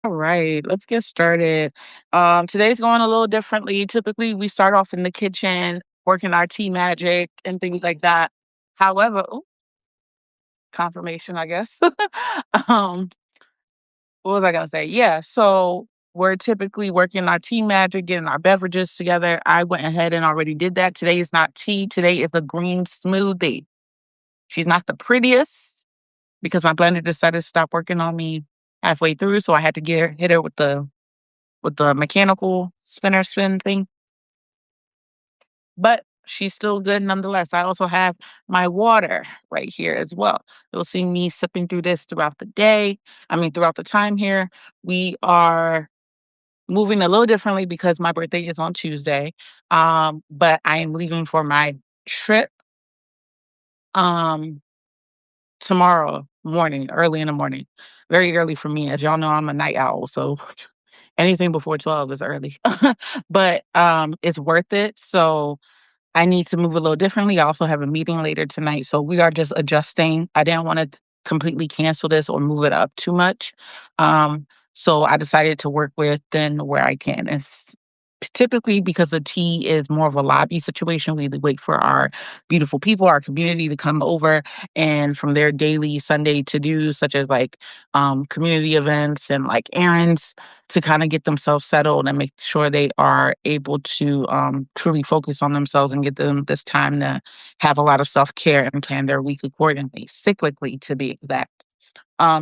All right, let's get started. Today's going a little differently. Typically, we start off in the kitchen, working our tea magic and things like that. However, ooh, confirmation, I guess. um, what was I gonna say? Yeah, so we're typically working our tea magic, getting our beverages together. I went ahead and already did that. Today is not tea. Today is a green smoothie. She's not the prettiest because my blender decided to stop working on me halfway through, so I had to hit her with the mechanical spin thing, but she's still good nonetheless. I also have my water right here as well. You'll see me sipping through this throughout the day. I mean, throughout the time here. We are moving a little differently because my birthday is on Tuesday. But I am leaving for my trip um tomorrow morning, early in the morning. Very early for me. As y'all know, I'm a night owl, so anything before 12 is early. But it's worth it. So I need to move a little differently. I also have a meeting later tonight, so we are just adjusting. I didn't want to completely cancel this or move it up too much. So I decided to work within where I can. It's typically because the tea is more of a lobby situation. We wait for our beautiful people, our community to come over and from their daily Sunday to do, such as like community events and like errands to kind of get themselves settled and make sure they are able to truly focus on themselves and get them this time to have a lot of self-care and plan their week accordingly, cyclically to be exact.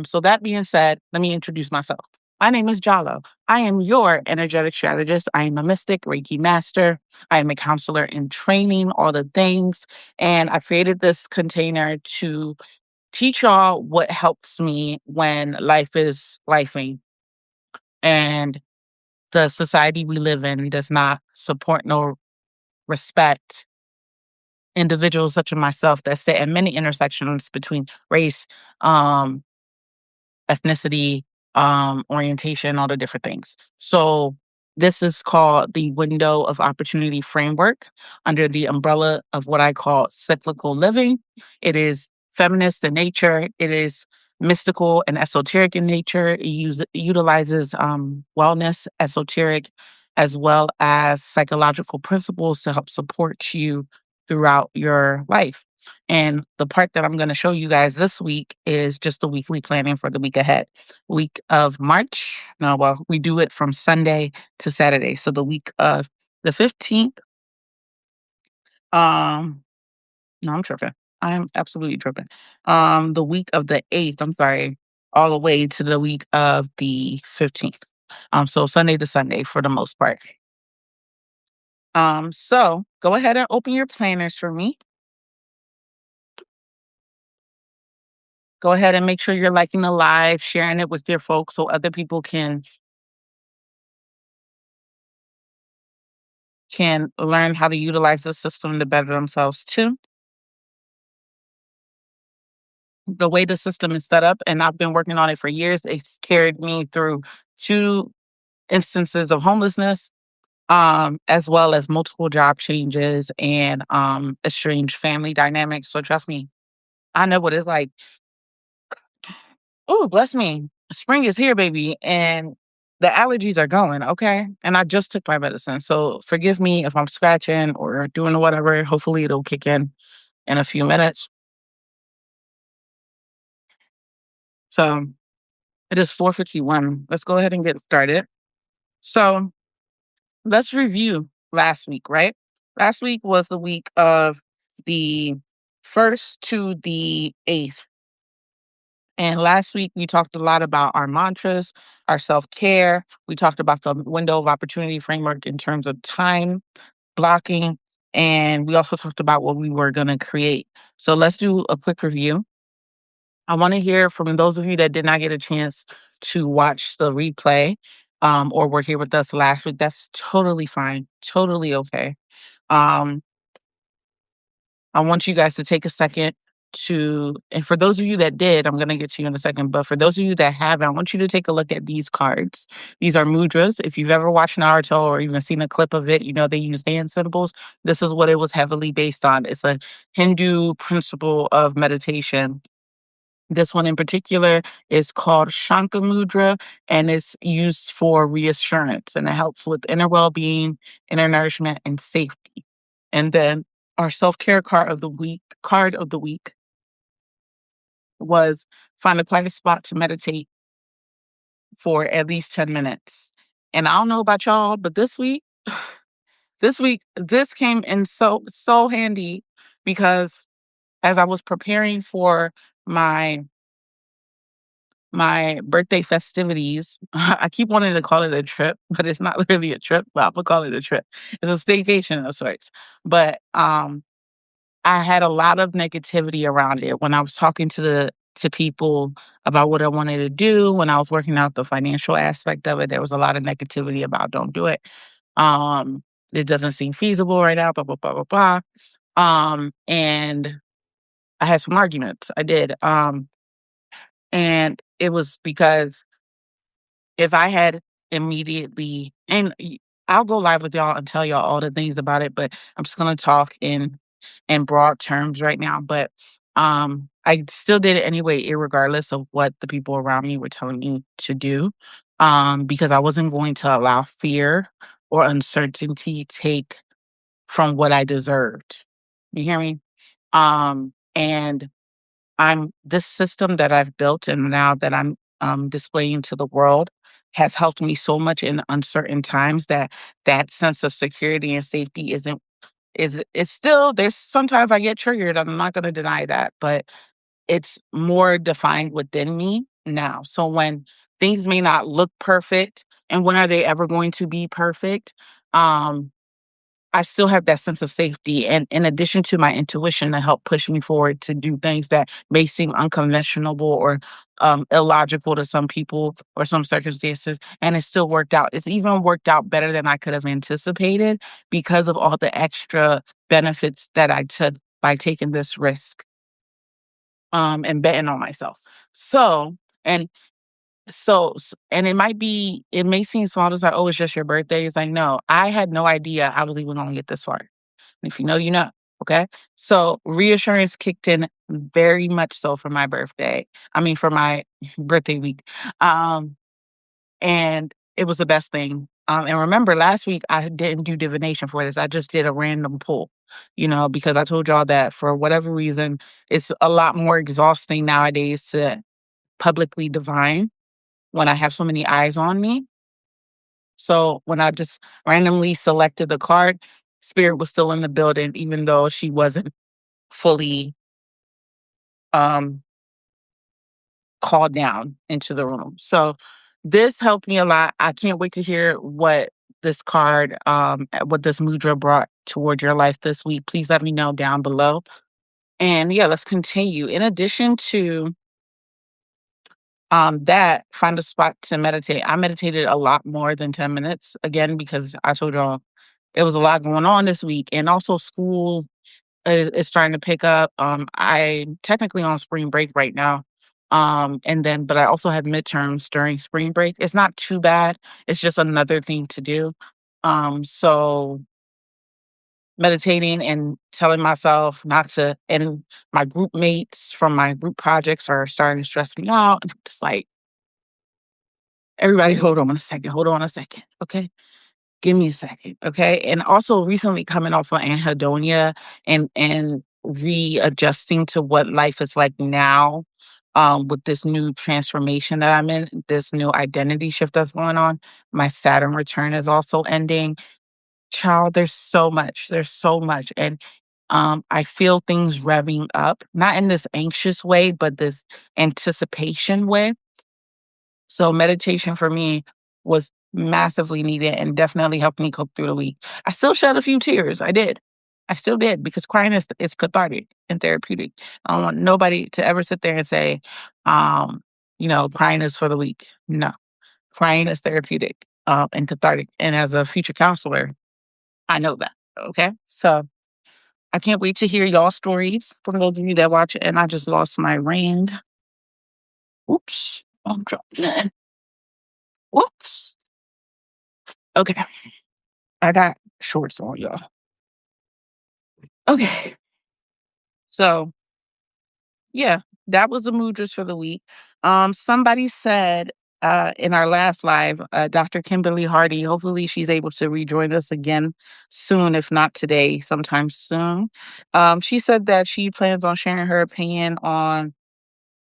So that being said, let me introduce myself. My name is Jalloh. I am your energetic strategist. I am a mystic, Reiki master. I am a counselor in training, all the things. And I created this container to teach y'all what helps me when life is lifing and the society we live in does not support nor respect individuals such as myself that sit at many intersections between race, um, ethnicity, orientation, all the different things. So this is called the window of opportunity framework under the umbrella of what I call cyclical living. It is feminist in nature. It is mystical and esoteric in nature. It utilizes wellness, esoteric, as well as psychological principles to help support you throughout your life. And the part that I'm going to show you guys this week is just the weekly planning for the week ahead. Week of March. No, well, we do it from Sunday to Saturday. So the week of the 15th. Um, no, I'm tripping. I'm absolutely tripping. The week of the 8th, I'm sorry, all the way to the week of the 15th. So Sunday to Sunday for the most part. So go ahead and open your planners for me. Go ahead and make sure you're liking the live, sharing it with your folks so other people can learn how to utilize the system to better themselves too. The way the system is set up, and I've been working on it for years, it's carried me through two instances of homelessness, as well as multiple job changes and estranged family dynamics. So trust me, I know what it's like. Oh, bless me. Spring is here, baby. And the allergies are going, okay? And I just took my medicine. So forgive me if I'm scratching or doing whatever. Hopefully it'll kick in a few minutes. So it is 4:51. Let's go ahead and get started. So let's review last week, right? Last week was the week of the 1st to the 8th. And last week, we talked a lot about our mantras, our self care. We talked about the window of opportunity framework in terms of time blocking. And we also talked about what we were going to create. So let's do a quick review. I want to hear from those of you that did not get a chance to watch the replay or were here with us last week. That's totally fine, totally okay. Um, I want you guys to take a second and for those of you that did, I'm going to get to you in a second, but for those of you that haven't, I want you to take a look at these cards. These are mudras. If you've ever watched Naruto or even seen a clip of it, you know they use hand symbols. This is what it was heavily based on. It's a Hindu principle of meditation This one in particular is called Shanka Mudra, and it's used for reassurance, and it helps with inner well-being, inner nourishment, and safety. And then our self-care card of the week was find a quiet spot to meditate for at least 10 minutes. And I don't know about y'all, but this week, this came in so handy because as I was preparing for my my birthday festivities, I keep wanting to call it a trip, but it's not really a trip, but I'm gonna call it a trip. It's a staycation of sorts. But I had a lot of negativity around it when I was talking to people about what I wanted to do. When I was working out the financial aspect of it, there was a lot of negativity about don't do it. Um, it doesn't seem feasible right now, blah, blah, blah, blah, blah. And I had some arguments. I did. And it was because if I had immediately, I'll go live with y'all and tell y'all all the things about it, but I'm just gonna talk in broad terms right now. But I still did it anyway, irregardless of what the people around me were telling me to do. Because I wasn't going to allow fear or uncertainty take from what I deserved. You hear me? And I'm this system that I've built and now that I'm displaying to the world has helped me so much in uncertain times that that sense of security and safety isn't is it's still there's sometimes I get triggered. I'm not going to deny that, but it's more defined within me now. So when things may not look perfect, and when are they ever going to be perfect? Um, I still have that sense of safety, and in addition to my intuition to help push me forward to do things that may seem unconventional or illogical to some people or some circumstances, and it still worked out. It's even worked out better than I could have anticipated because of all the extra benefits that I took by taking this risk and betting on myself. So, and and it may seem small. It's like, oh, it's just your birthday. It's like, no, I had no idea I was even going to get this far. And if you know, you know. Okay. So reassurance kicked in very much so for my birthday. I mean, for my birthday week. Um, and it was the best thing. And remember, last week I didn't do divination for this. I just did a random pull, because I told y'all that for whatever reason, it's a lot more exhausting nowadays to publicly divine when I have so many eyes on me. So when I just randomly selected the card, Spirit was still in the building, even though she wasn't fully um, called down into the room. So this helped me a lot. I can't wait to hear what this mudra brought toward your life this week. Please let me know down below. And yeah, let's continue. In addition to that, find a spot to meditate. I meditated a lot more than 10 minutes again because I told y'all it was a lot going on this week. And also school is starting to pick up. I'm technically on spring break right now. But I also had midterms during spring break. It's not too bad. It's just another thing to do. So meditating and telling myself not to, and my group mates from my group projects are starting to stress me out. And I'm just like, everybody, hold on a second. Hold on a second. Okay. Give me a second, okay? And also recently coming off of anhedonia and readjusting to what life is like now, with this new transformation that I'm in, this new identity shift that's going on. My Saturn return is also ending. Child, there's so much. There's so much. And I feel things revving up, not in this anxious way, but this anticipation way. So meditation for me was massively needed and definitely helped me cope through the week. I still shed a few tears. I did. I still did because crying is cathartic and therapeutic. I don't want nobody to ever sit there and say, crying is for the weak. No, crying is therapeutic and cathartic. And as a future counselor, I know that. Okay. So I can't wait to hear y'all stories from those of you that watch it. And I just lost my ring. Oops. I'm dropping it. Whoops. Okay. I got shorts on, y'all. Okay. So, yeah. that was the mudras for the week. Somebody said in our last live, Dr. Kimberly Hardy, hopefully she's able to rejoin us again soon, if not today, sometime soon. She said that she plans on sharing her opinion on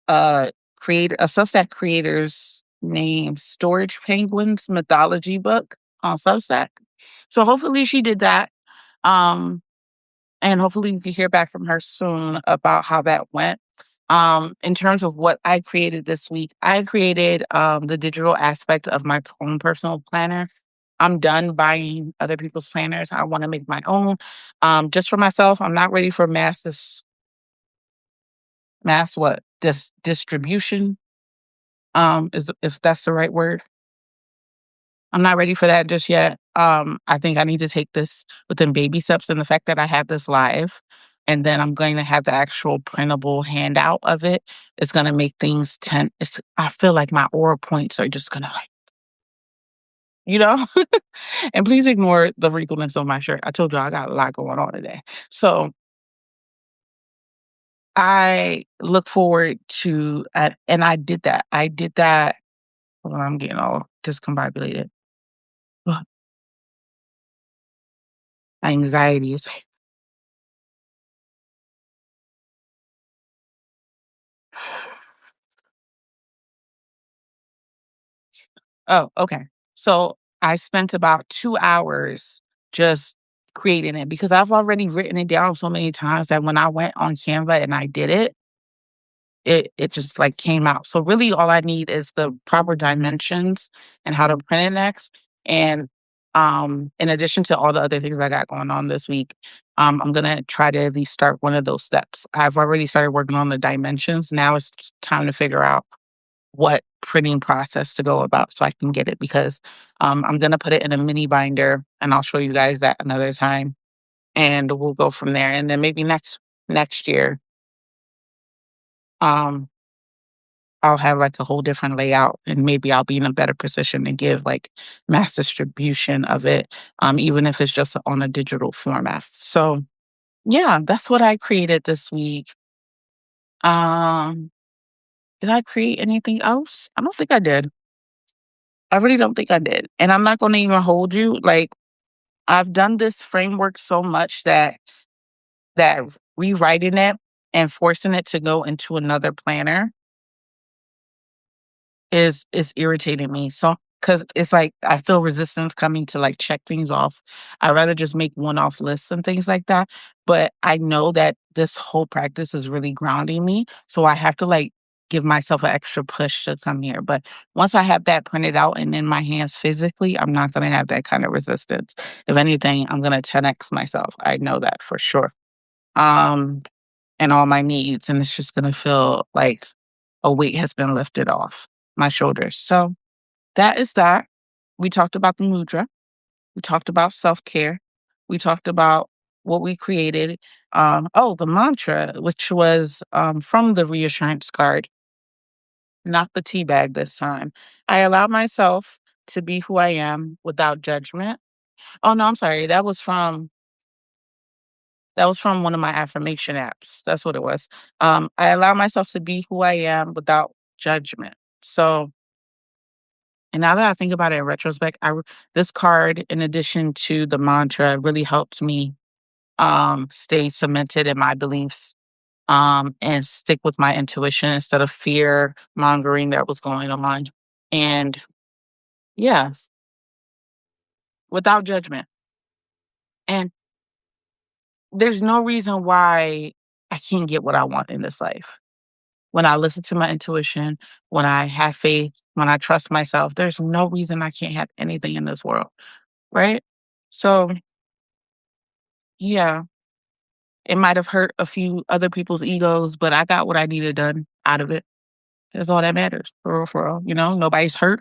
uh a Substack creator's name, Storage Penguins mythology book on Substack. So hopefully she did that. Um, and hopefully we can hear back from her soon about how that went. In terms of what I created this week, I created the digital aspect of my own personal planner. I'm done buying other people's planners. I want to make my own. Just for myself. I'm not ready for mass what? Distribution. Is if that's the right word. I'm not ready for that just yet. I think I need to take this within baby steps, and the fact that I have this live, and then I'm going to have the actual printable handout of it is going to make things 10. I feel like my aura points are just going to like, you know. And please ignore the wrinkleness of my shirt. I told you I got a lot going on today, so I look forward to. And I did that. I did that. Hold on, I'm getting all discombobulated. Ugh, anxiety is. Oh, okay. So I spent about 2 hours just creating it because I've already written it down so many times that when I went on Canva and I did it, it just like came out. So really all I need is the proper dimensions and how to print it next. And in addition to all the other things I got going on this week, I'm gonna try to at least start one of those steps. I've already started working on the dimensions. Now it's time to figure out what printing process to go about so I can get it because I'm gonna put it in a mini binder and I'll show you guys that another time and we'll go from there. And then maybe next year, um, I'll have like a whole different layout and maybe I'll be in a better position to give like mass distribution of it, even if it's just on a digital format. So yeah, that's what I created this week. Um, did I create anything else? I don't think I did. I really don't think I did. And I'm not gonna even hold you. Like I've done this framework so much that rewriting it and forcing it to go into another planner is irritating me. So because it's like I feel resistance coming to like check things off. I'd rather just make one-off lists and things like that. But I know that this whole practice is really grounding me. So I have to like give myself an extra push to come here. But once I have that printed out and in my hands physically, I'm not gonna have that kind of resistance. If anything, I'm gonna 10x myself. I know that for sure. Um and all my needs. And it's just gonna feel like a weight has been lifted off my shoulders. So that is that. We talked about the mudra. We talked about self care. We talked about what we created. The mantra, which was from the reassurance card, not the tea bag this time. I allow myself to be who I am without judgment. Oh no, I'm sorry. That was from one of my affirmation apps. That's what it was. I allow myself to be who I am without judgment. So, and now that I think about it in retrospect, this card, in addition to the mantra, really helped me stay cemented in my beliefs and stick with my intuition instead of fear mongering that was going on. And yeah, without judgment. And there's no reason why I can't get what I want in this life. When I listen to my intuition, when I have faith, when I trust myself, there's no reason I can't have anything in this world, right? So, yeah, it might have hurt a few other people's egos, but I got what I needed done out of it. That's all that matters, for real, for real. Nobody's hurt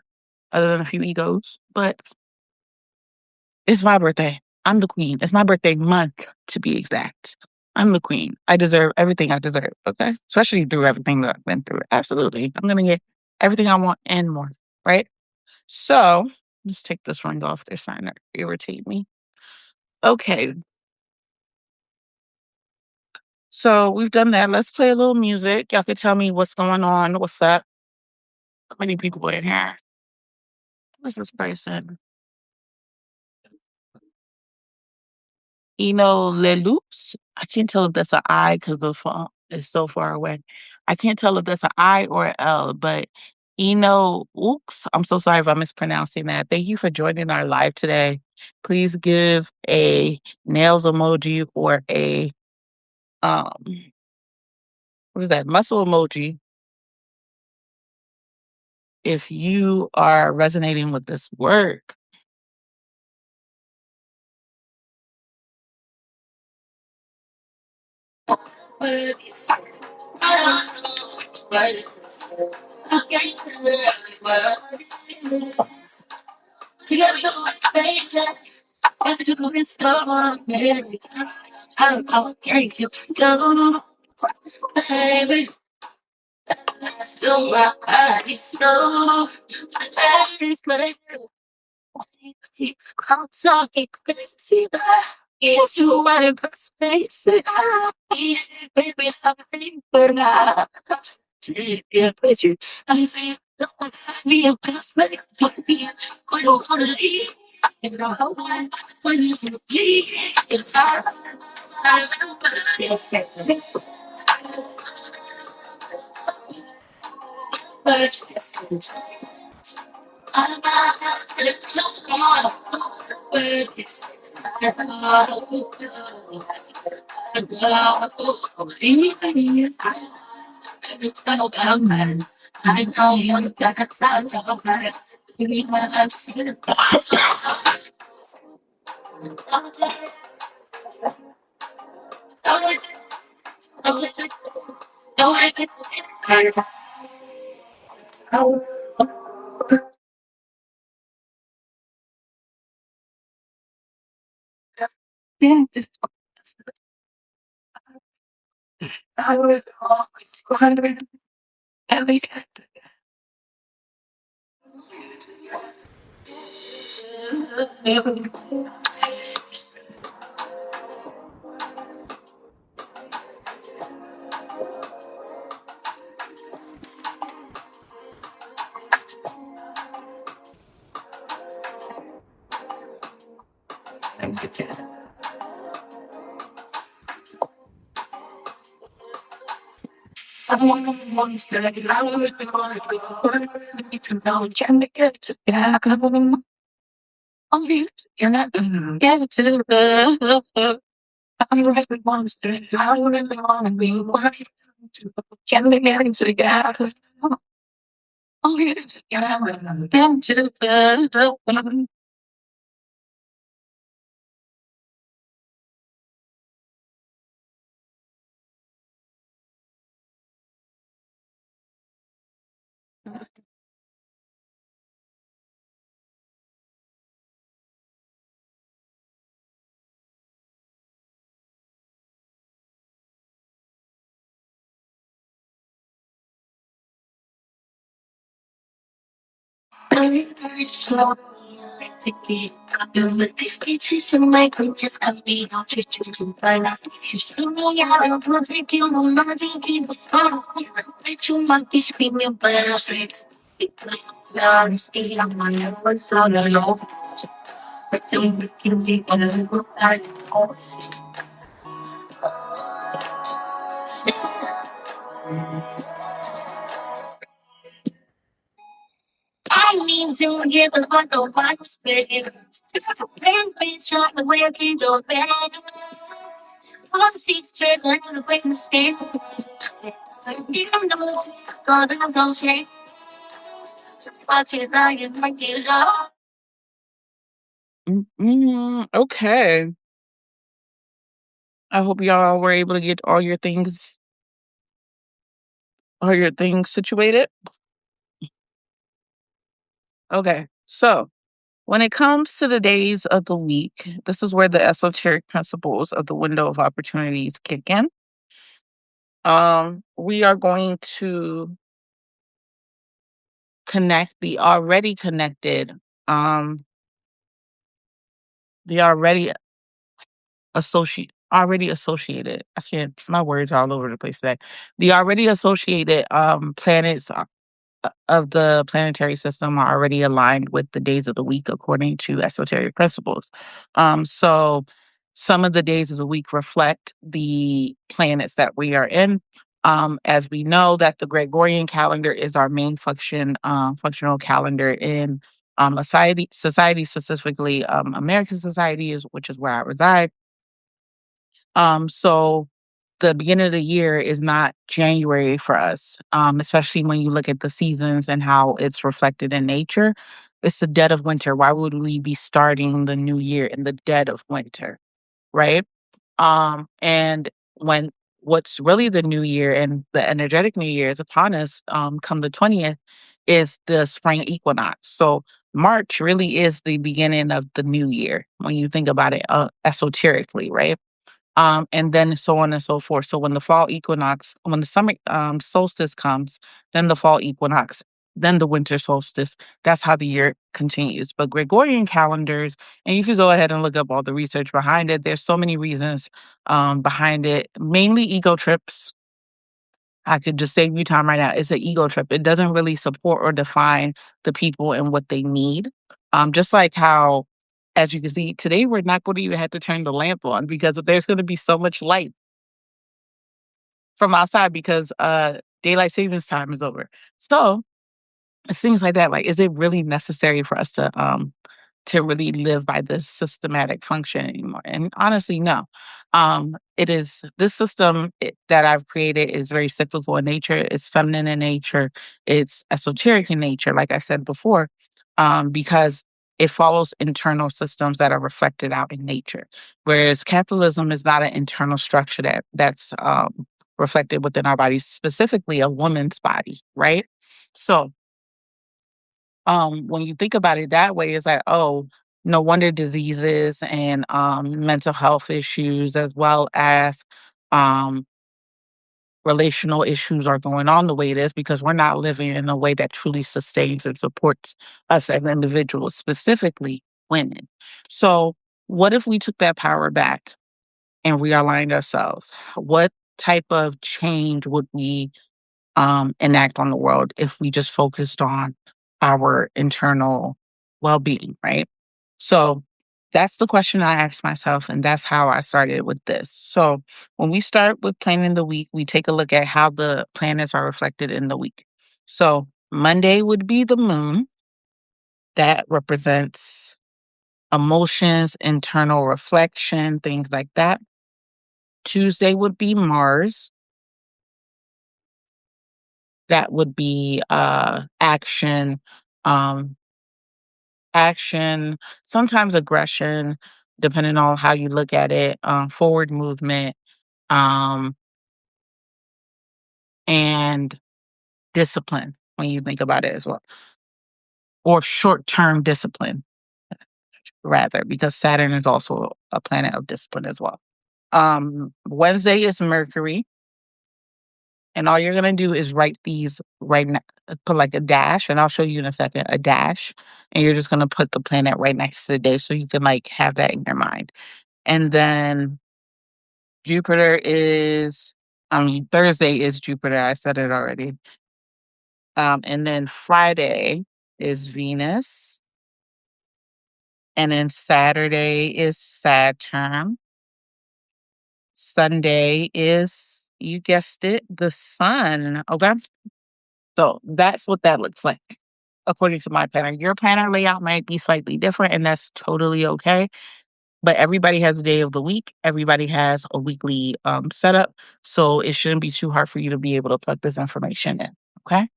other than a few egos, but it's my birthday. I'm the queen. It's my birthday month, to be exact. I'm the queen. I deserve everything I deserve, okay? Especially through everything that I've been through. Absolutely. I'm gonna get everything I want and more, right? So, let's take this ring off. They're trying to irritate me. Okay, So we've done that. Let's play a little music. Y'all can tell me what's going on, what's up. How many people in here? What's this person? Leloops. I can't tell if that's an I because the phone is so far away. I can't tell if that's an I or an L, but Ooks. I'm so sorry if I'm mispronouncing that. Thank you for joining our live today. Please give a nails emoji or a um what is that? Muscle emoji if you are resonating with this work. Okay. I hope y'all were able to get all your things situated. Okay. So when it comes to the days of the week, this is where the esoteric principles of the window of opportunities kick in. We are going to connect the already connected, the already associate already associated, I can't, my words are all over the place today. The already associated planets of the planetary system are already aligned with the days of the week according to esoteric principles. So some of the days of the week reflect the planets that we are in. As we know that the Gregorian calendar is our main functional calendar in a society specifically American society is which is where I reside. So the beginning of the year is not January for us, especially when you look at the seasons and how it's reflected in nature. It's the dead of winter. Why would we be starting the new year in the dead of winter, right? And when what's really the new year and the energetic new year is upon us, come the 20th, is the spring equinox. So March really is the beginning of the new year when you think about it esoterically, right? And then so on and so forth. So when the summer solstice comes, then the fall equinox, then the winter solstice. That's how the year continues. But Gregorian calendars, and you could go ahead and look up all the research behind it. There's so many reasons behind it, mainly ego trips. I could just save you time right now. It's an ego trip. It doesn't really support or define the people and what they need. Just like how, as you can see, today we're not going to even have to turn the lamp on because there's going to be so much light from outside because daylight savings time is over. So it's things like that. Like, is it really necessary for us to really live by this systematic function anymore? And honestly, no. It is this system that I've created is very cyclical in nature. It's feminine in nature. It's esoteric in nature, like I said before, because it follows internal systems that are reflected out in nature. Whereas capitalism is not an internal structure that's reflected within our bodies, specifically a woman's body, right? So when you think about it that way, it's like, oh, no wonder diseases and mental health issues, as well as um, relational issues, are going on the way it is because we're not living in a way that truly sustains and supports us as individuals, specifically women. So, what if we took that power back and realigned ourselves? What type of change would we enact on the world if we just focused on our internal well being, right? So that's the question I asked myself, and that's how I started with this. So when we start with planning the week, we take a look at how the planets are reflected in the week. So Monday would be the moon, that represents emotions, internal reflection, things like that. Tuesday would be Mars, that would be um, action, sometimes aggression, depending on how you look at it, forward movement, um, and discipline when you think about it as well, or short term discipline, rather, because Saturn is also a planet of discipline as well. Wednesday is Mercury, and all you're going to do is write these right now, put like a dash, and I'll show you in a second, a dash, and you're just going to put the planet right next to the day so you can like have that in your mind. And then Jupiter is, Thursday is Jupiter. I said it already. And then Friday is Venus. And then Saturday is Saturn. Sunday is, you guessed it, the sun. Okay. So that's what that looks like according to my planner. Your planner layout might be slightly different, and that's totally okay. But everybody has a day of the week. Everybody has a weekly setup. So it shouldn't be too hard for you to be able to plug this information in. Okay.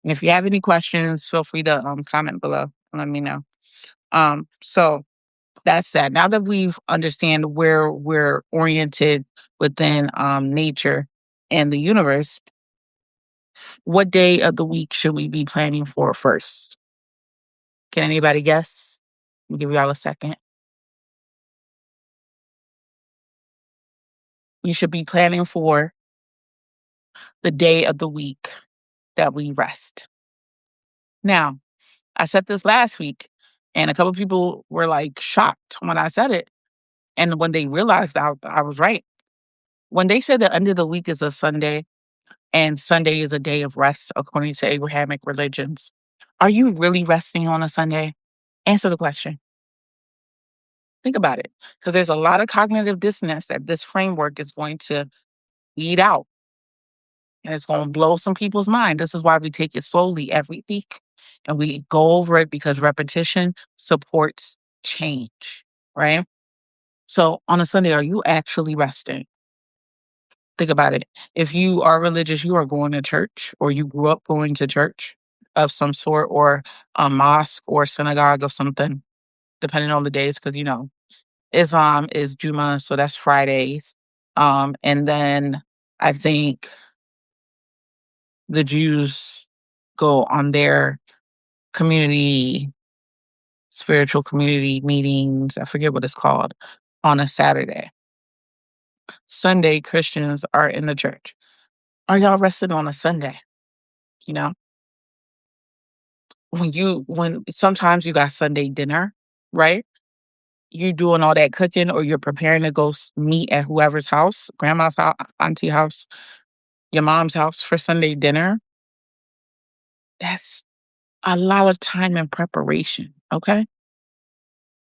And if you have any questions, feel free to comment below and let me know. So that said, now that we've understand where we're oriented within nature and the universe, what day of the week should we be planning for first? Can anybody guess? I'll give y'all a second. We should be planning for the day of the week that we rest. Now, I said this last week, and a couple people were like shocked when I said it. And when they realized I was right, when they said the end of the week is a Sunday and Sunday is a day of rest according to Abrahamic religions, are you really resting on a Sunday? Answer the question. Think about it. Because there's a lot of cognitive dissonance that this framework is going to eat out, and it's going to blow some people's mind. This is why we take it slowly every week and we go over it, because repetition supports change, right? So on a Sunday, are you actually resting? Think about it. If you are religious, you are going to church, or you grew up going to church of some sort, or a mosque or synagogue of something, depending on the days, because Islam is Juma, so that's Fridays. And then I think the Jews go on their community, spiritual community meetings, I forget what it's called, on a Saturday. Sunday, Christians are in the church. Are y'all resting on a Sunday? You know, when sometimes you got Sunday dinner, right? You doing all that cooking, or you're preparing to go meet at whoever's house, grandma's house, auntie house, your mom's house for Sunday dinner. That's a lot of time and preparation. Okay.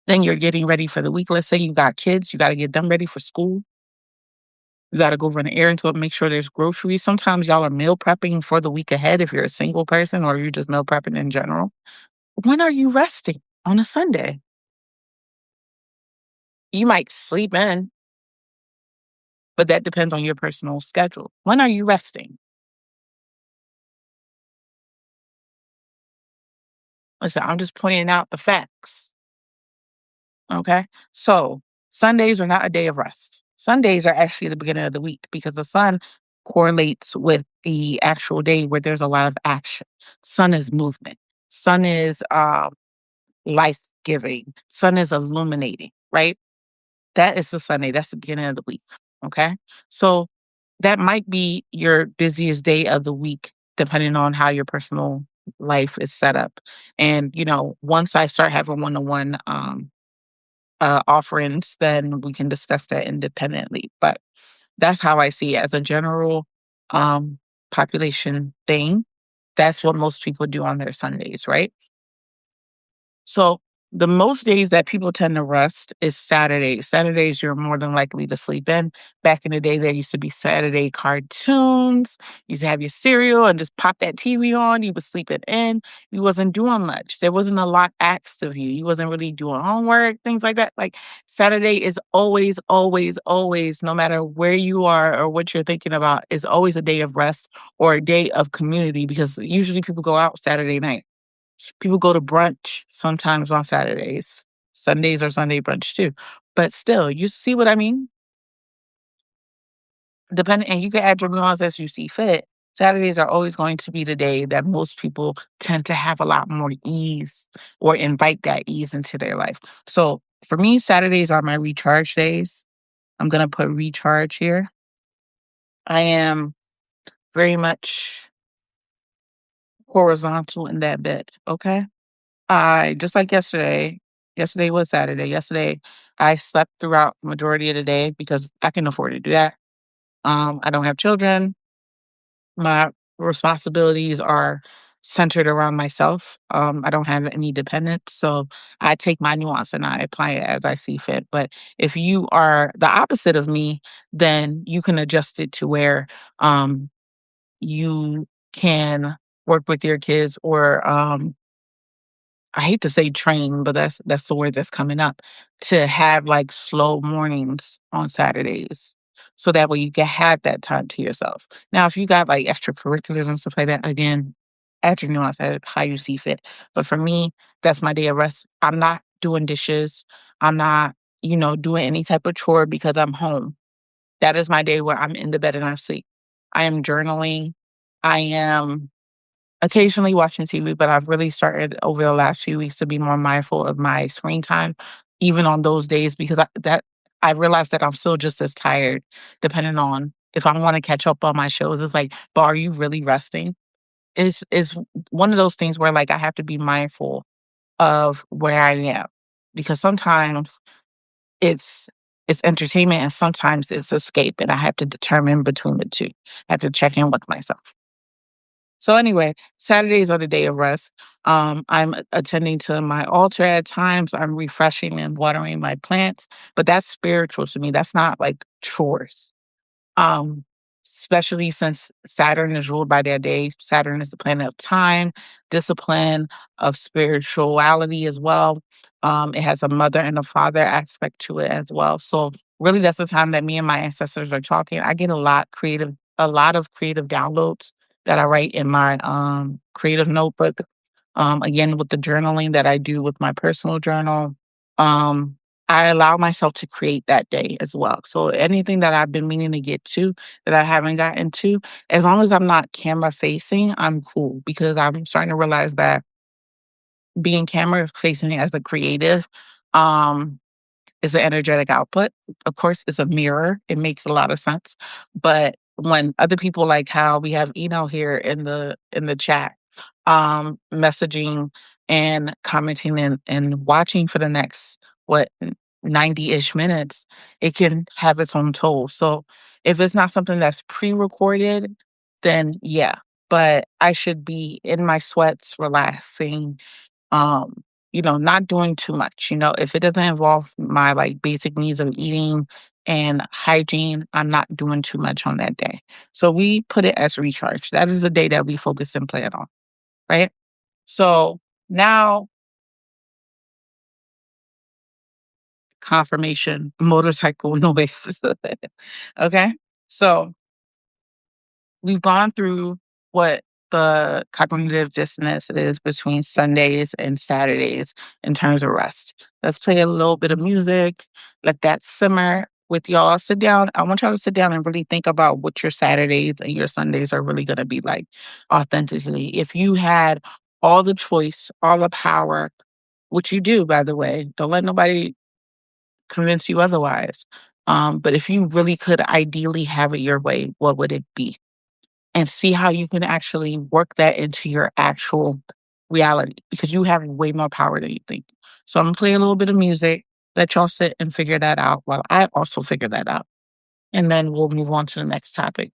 Then you're getting ready for the week. Let's say you got kids, you got to get them ready for school. You got to go run an errand to it, make sure there's groceries. Sometimes y'all are meal prepping for the week ahead if you're a single person, or you're just meal prepping in general. When are you resting on a Sunday? You might sleep in, but that depends on your personal schedule. When are you resting? Listen, I'm just pointing out the facts. Okay. So Sundays are not a day of rest. Sundays are actually the beginning of the week, because the sun correlates with the actual day where there's a lot of action. Sun is movement. Sun is life giving. Sun is illuminating, right? That is the Sunday. That's the beginning of the week. Okay. So that might be your busiest day of the week, depending on how your personal life is set up. And, once I start having one-on-one offerings, then we can discuss that independently. But that's how I see it as a general um, population thing. That's what most people do on their Sundays, right? So the most days that people tend to rest is Saturdays. Saturdays, you're more than likely to sleep in. Back in the day, there used to be Saturday cartoons. You used to have your cereal and just pop that TV on. You was sleeping in. You wasn't doing much. There wasn't a lot asked of you. You wasn't really doing homework, things like that. Like Saturday is always, always, always, no matter where you are or what you're thinking about, is always a day of rest or a day of community, because usually people go out Saturday night. People go to brunch sometimes on Saturdays. Sundays are Sunday brunch too. But still, you see what I mean? Depending, and you can add your meals as you see fit. Saturdays are always going to be the day that most people tend to have a lot more ease, or invite that ease into their life. So for me, Saturdays are my recharge days. I'm going to put recharge here. I am very much horizontal in that bed. Okay. I just like yesterday. Yesterday was Saturday. Yesterday, I slept throughout the majority of the day because I can afford to do that. I don't have children. My responsibilities are centered around myself. I don't have any dependents, so I take my nuance and I apply it as I see fit. But if you are the opposite of me, then you can adjust it to where you can work with your kids, or I hate to say train, but that's the word that's coming up, to have like slow mornings on Saturdays. So that way you can have that time to yourself. Now, if you got like extracurriculars and stuff like that, again, add your nuance at how you see fit. But for me, that's my day of rest. I'm not doing dishes. I'm not, doing any type of chore because I'm home. That is my day where I'm in the bed and I'm asleep. I am journaling. I am occasionally watching TV, but I've really started over the last few weeks to be more mindful of my screen time, even on those days, because I realized that I'm still just as tired, depending on if I want to catch up on my shows. It's like, but are you really resting? Is one of those things where like I have to be mindful of where I am, because sometimes it's it's entertainment and sometimes it's escape, and I have to determine between the two. I have to check in with myself. So anyway, Saturdays are the day of rest. I'm attending to my altar at times. I'm refreshing and watering my plants, but that's spiritual to me. That's not like chores. Um, Especially since Saturn is ruled by that day. Saturn is the planet of time, discipline, of spirituality as well. It has a mother and a father aspect to it as well. So really that's the time that me and my ancestors are talking. I get a lot of creative downloads that I write in my creative notebook. Again, with the journaling that I do with my personal journal. Um, I allow myself to create that day as well. So anything that I've been meaning to get to that I haven't gotten to, as long as I'm not camera facing, I'm cool because I'm starting to realize that being camera facing as a creative, um, is an energetic output. Of course, it's a mirror. It makes a lot of sense. But when other people like how we have here in the chat, messaging and commenting and watching for the next what 90-ish minutes, it can have its own toll. So if it's not something that's pre-recorded, then yeah. But I should be in my sweats, relaxing, um, not doing too much. If it doesn't involve my like basic needs of eating and hygiene, I'm not doing too much on that day. So we put it as recharge. That is the day that we focus and plan on, right? So now confirmation, motorcycle noise. Okay. So we've gone through what the cognitive dissonance is between Sundays and Saturdays in terms of rest. Let's play a little bit of music, let that simmer with y'all. Sit down. I want y'all to sit down and really think about what your Saturdays and your Sundays are really going to be like authentically. If you had all the choice, all the power, which you do, by the way, don't let nobody convince you otherwise. But if you really could ideally have it your way, what would it be? And see how you can actually work that into your actual reality because you have way more power than you think. So I'm gonna play a little bit of music, let y'all sit and figure that out while I also figure that out. And then we'll move on to the next topic.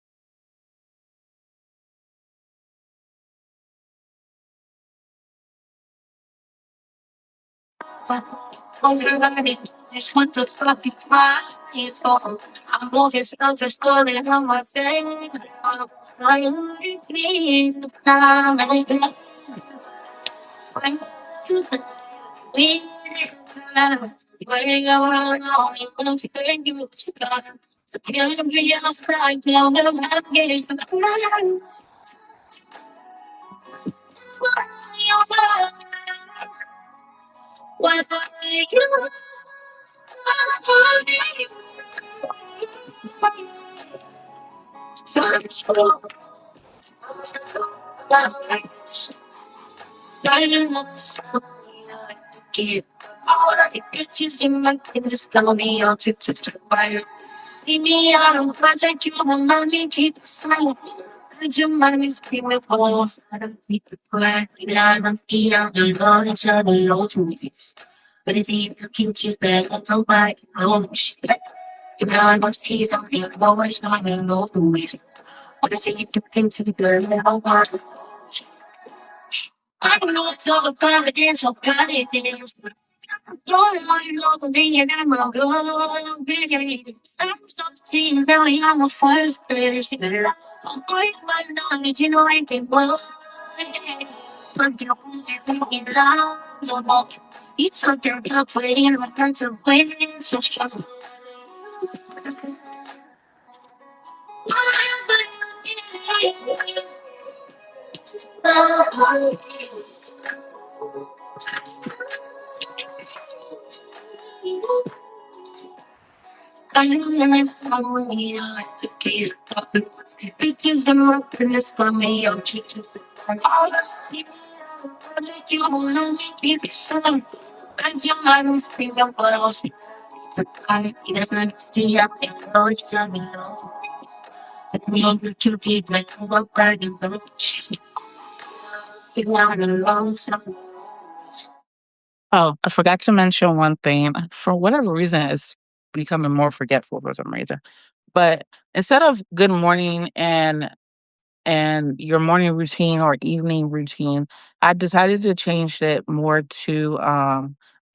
Oh, I forgot to mention one thing. For whatever reason, it's becoming more forgetful for some reason. But instead of good morning and your morning routine or evening routine, I decided to change it more to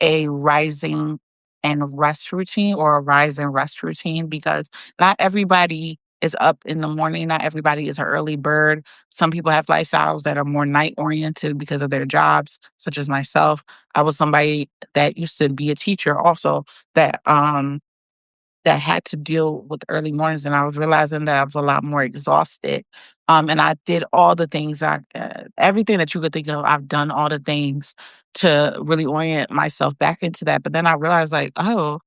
a rising and rest routine or a rise and rest routine because not everybody is up in the morning. Not everybody is an early bird. Some people have lifestyles that are more night oriented because of their jobs, such as myself. I was somebody that used to be a teacher also that had to deal with early mornings, and I was realizing that I was a lot more exhausted. And I did all the things everything that you could think of, I've done all the things to really orient myself back into that. But then I realized, like, oh,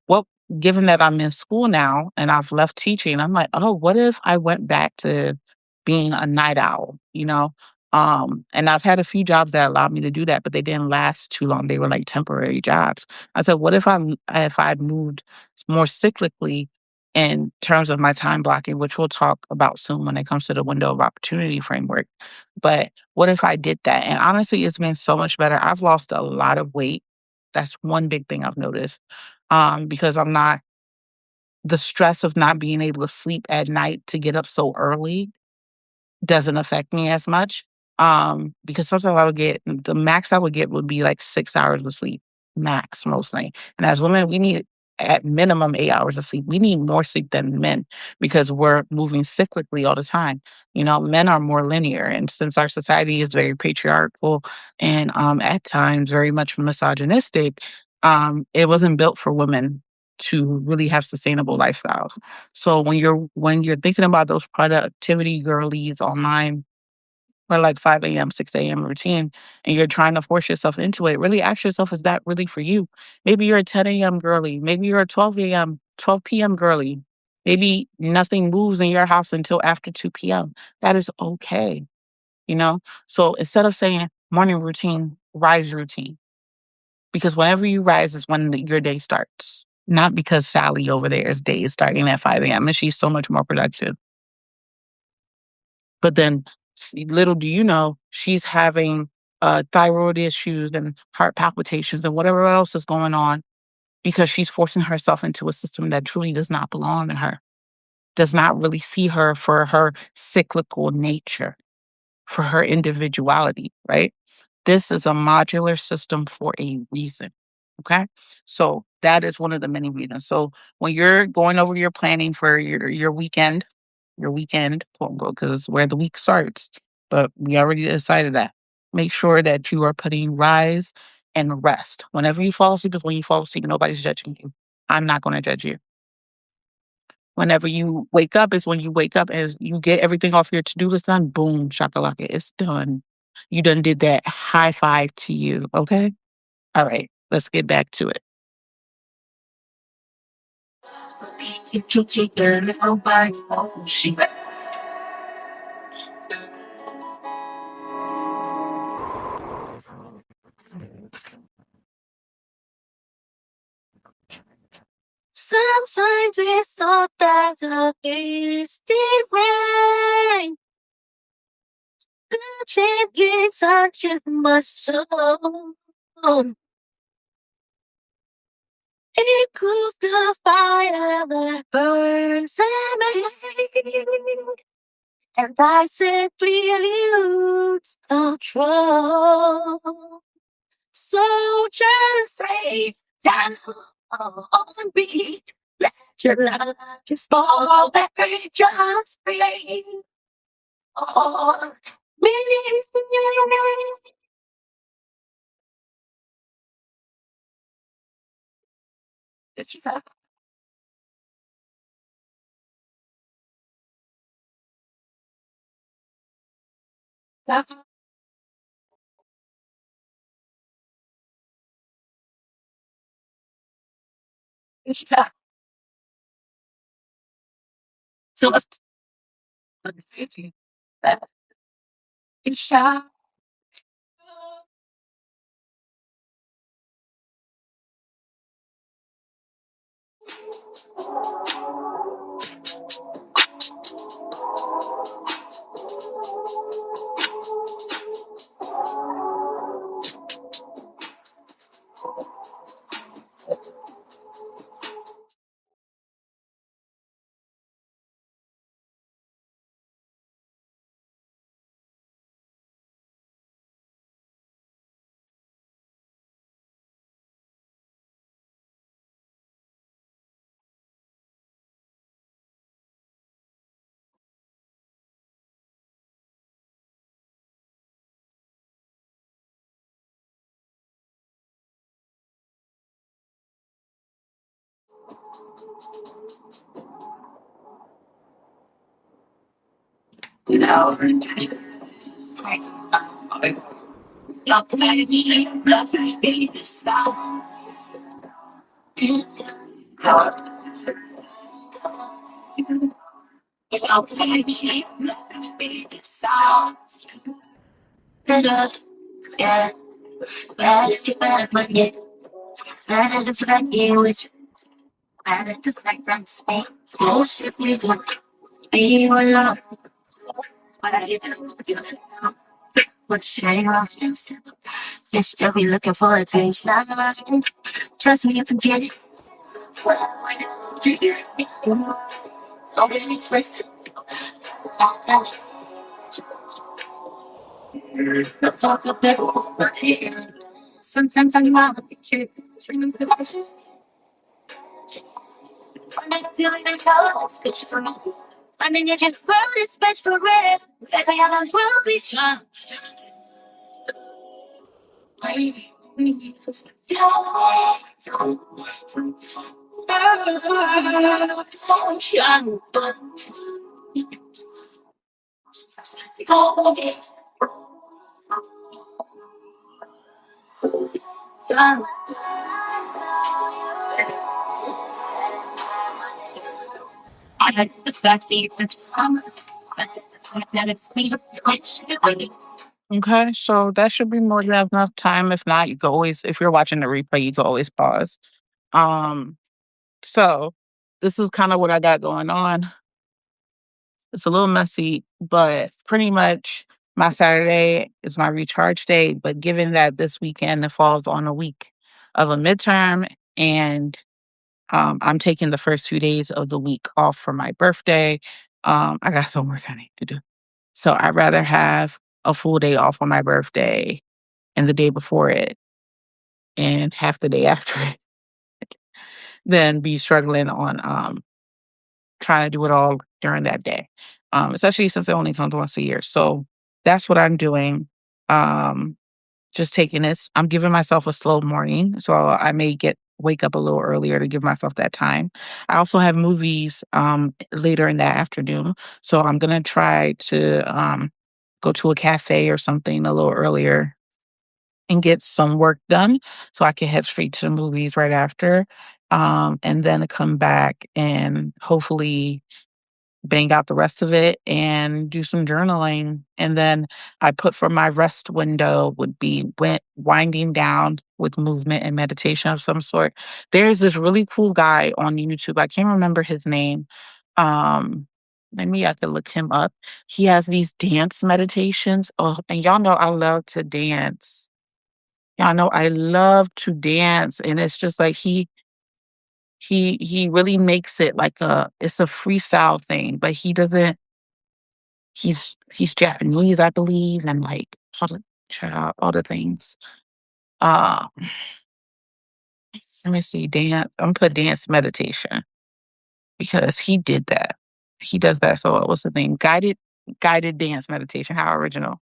what given that I'm in school now and I've left teaching, I'm like, "Oh, what if I went back to being a night owl?" You know? And I've had a few jobs that allowed me to do that, but they didn't last too long. They were like temporary jobs. I said, "What if I moved more cyclically in terms of my time blocking," which we'll talk about soon when it comes to the window of opportunity framework. But what if I did that? And honestly, it's been so much better. I've lost a lot of weight. That's one big thing I've noticed because I'm not the stress of not being able to sleep at night to get up so early doesn't affect me as much, because sometimes I would get the max I would get would be like 6 hours of sleep, max mostly. And as women, we need at minimum 8 hours of sleep. We need more sleep than men because we're moving cyclically all the time. You know, men are more linear, and since our society is very patriarchal and at times very much misogynistic, it wasn't built for women to really have sustainable lifestyles. So when you're thinking about those productivity girlies online or like 5 a.m., 6 a.m. routine, and you're trying to force yourself into it, really ask yourself, is that really for you? Maybe you're a 10 a.m. girly. Maybe you're a 12 a.m., 12 p.m. girly. Maybe nothing moves in your house until after 2 p.m. That is okay, you know? So instead of saying morning routine, rise routine, because whenever you rise is when your day starts. Not because Sally over there's day is starting at 5 a.m. and she's so much more productive. But then little do you know, she's having thyroid issues and heart palpitations and whatever else is going on because she's forcing herself into a system that truly does not belong to her, does not really see her for her cyclical nature, for her individuality, right? This is a modular system for a reason. Okay. So that is one of the many reasons. So when you're going over your planning for your weekend, quote unquote, because it's where the week starts, but we already decided that. Make sure that you are putting rise and rest. Whenever you fall asleep is when you fall asleep. Nobody's judging you. I'm not going to judge you. Whenever you wake up is when you wake up as you get everything off your to-do list done, boom, shakalaka, it's done. You done did that. High five to you. Okay. All right. Let's get back to it. Sometimes it's thought that a distant rain. The champions are just my soul. It cools the fire that burns in me. And I simply lose control. So just lay down on me. Let your love just fall. Let me just breathe on me. So let's Yeah, bad at you bad but yeah, bad at the fact you which bad at the fact I'm speak. Bullshit we want be alone. But you know, what shame off this. You still be looking for attention. Trust me, you can get it. Always needs listen. Let's talk about it. Sometimes I'm wrong. Dreaming of the one night I'm feeling like this bitch for me. And then you just wrote this bitch for real. Baby, I will be strong. I had the fact that you're that it's me, Okay, so that should be more than enough time. If not, you can always, if you're watching the replay, you can always pause. Um, so this is kind of what I got going on. It's a little messy, but pretty much my Saturday is my recharge day. But given that this weekend it falls on a week of a midterm and I'm taking the first 2 days of the week off for my birthday, I got some work I need to do. So I'd rather have a full day off on my birthday and the day before it and half the day after it than be struggling on trying to do it all during that day. Especially since it only comes once a year. So that's what I'm doing. Um, just taking this. I'm giving myself a slow morning. So I may wake up a little earlier to give myself that time. I also have movies later in the afternoon. So I'm gonna try to go to a cafe or something a little earlier and get some work done so I can head straight to the movies right after. And then come back and hopefully bang out the rest of it and do some journaling. And then I put for my rest window would be winding down with movement and meditation of some sort. There's this really cool guy on YouTube. I can't remember his name. Um, Maybe I could look him up. He has these dance meditations. Oh, and y'all know I love to dance. Y'all know I love to dance. And it's just like he really makes it like it's a freestyle thing, but he doesn't he's Japanese, I believe, and like all the child, all the things. Uh Let me see, dance. I'm gonna put dance meditation because he did that. He does that. So what's the name? Guided dance meditation. How original.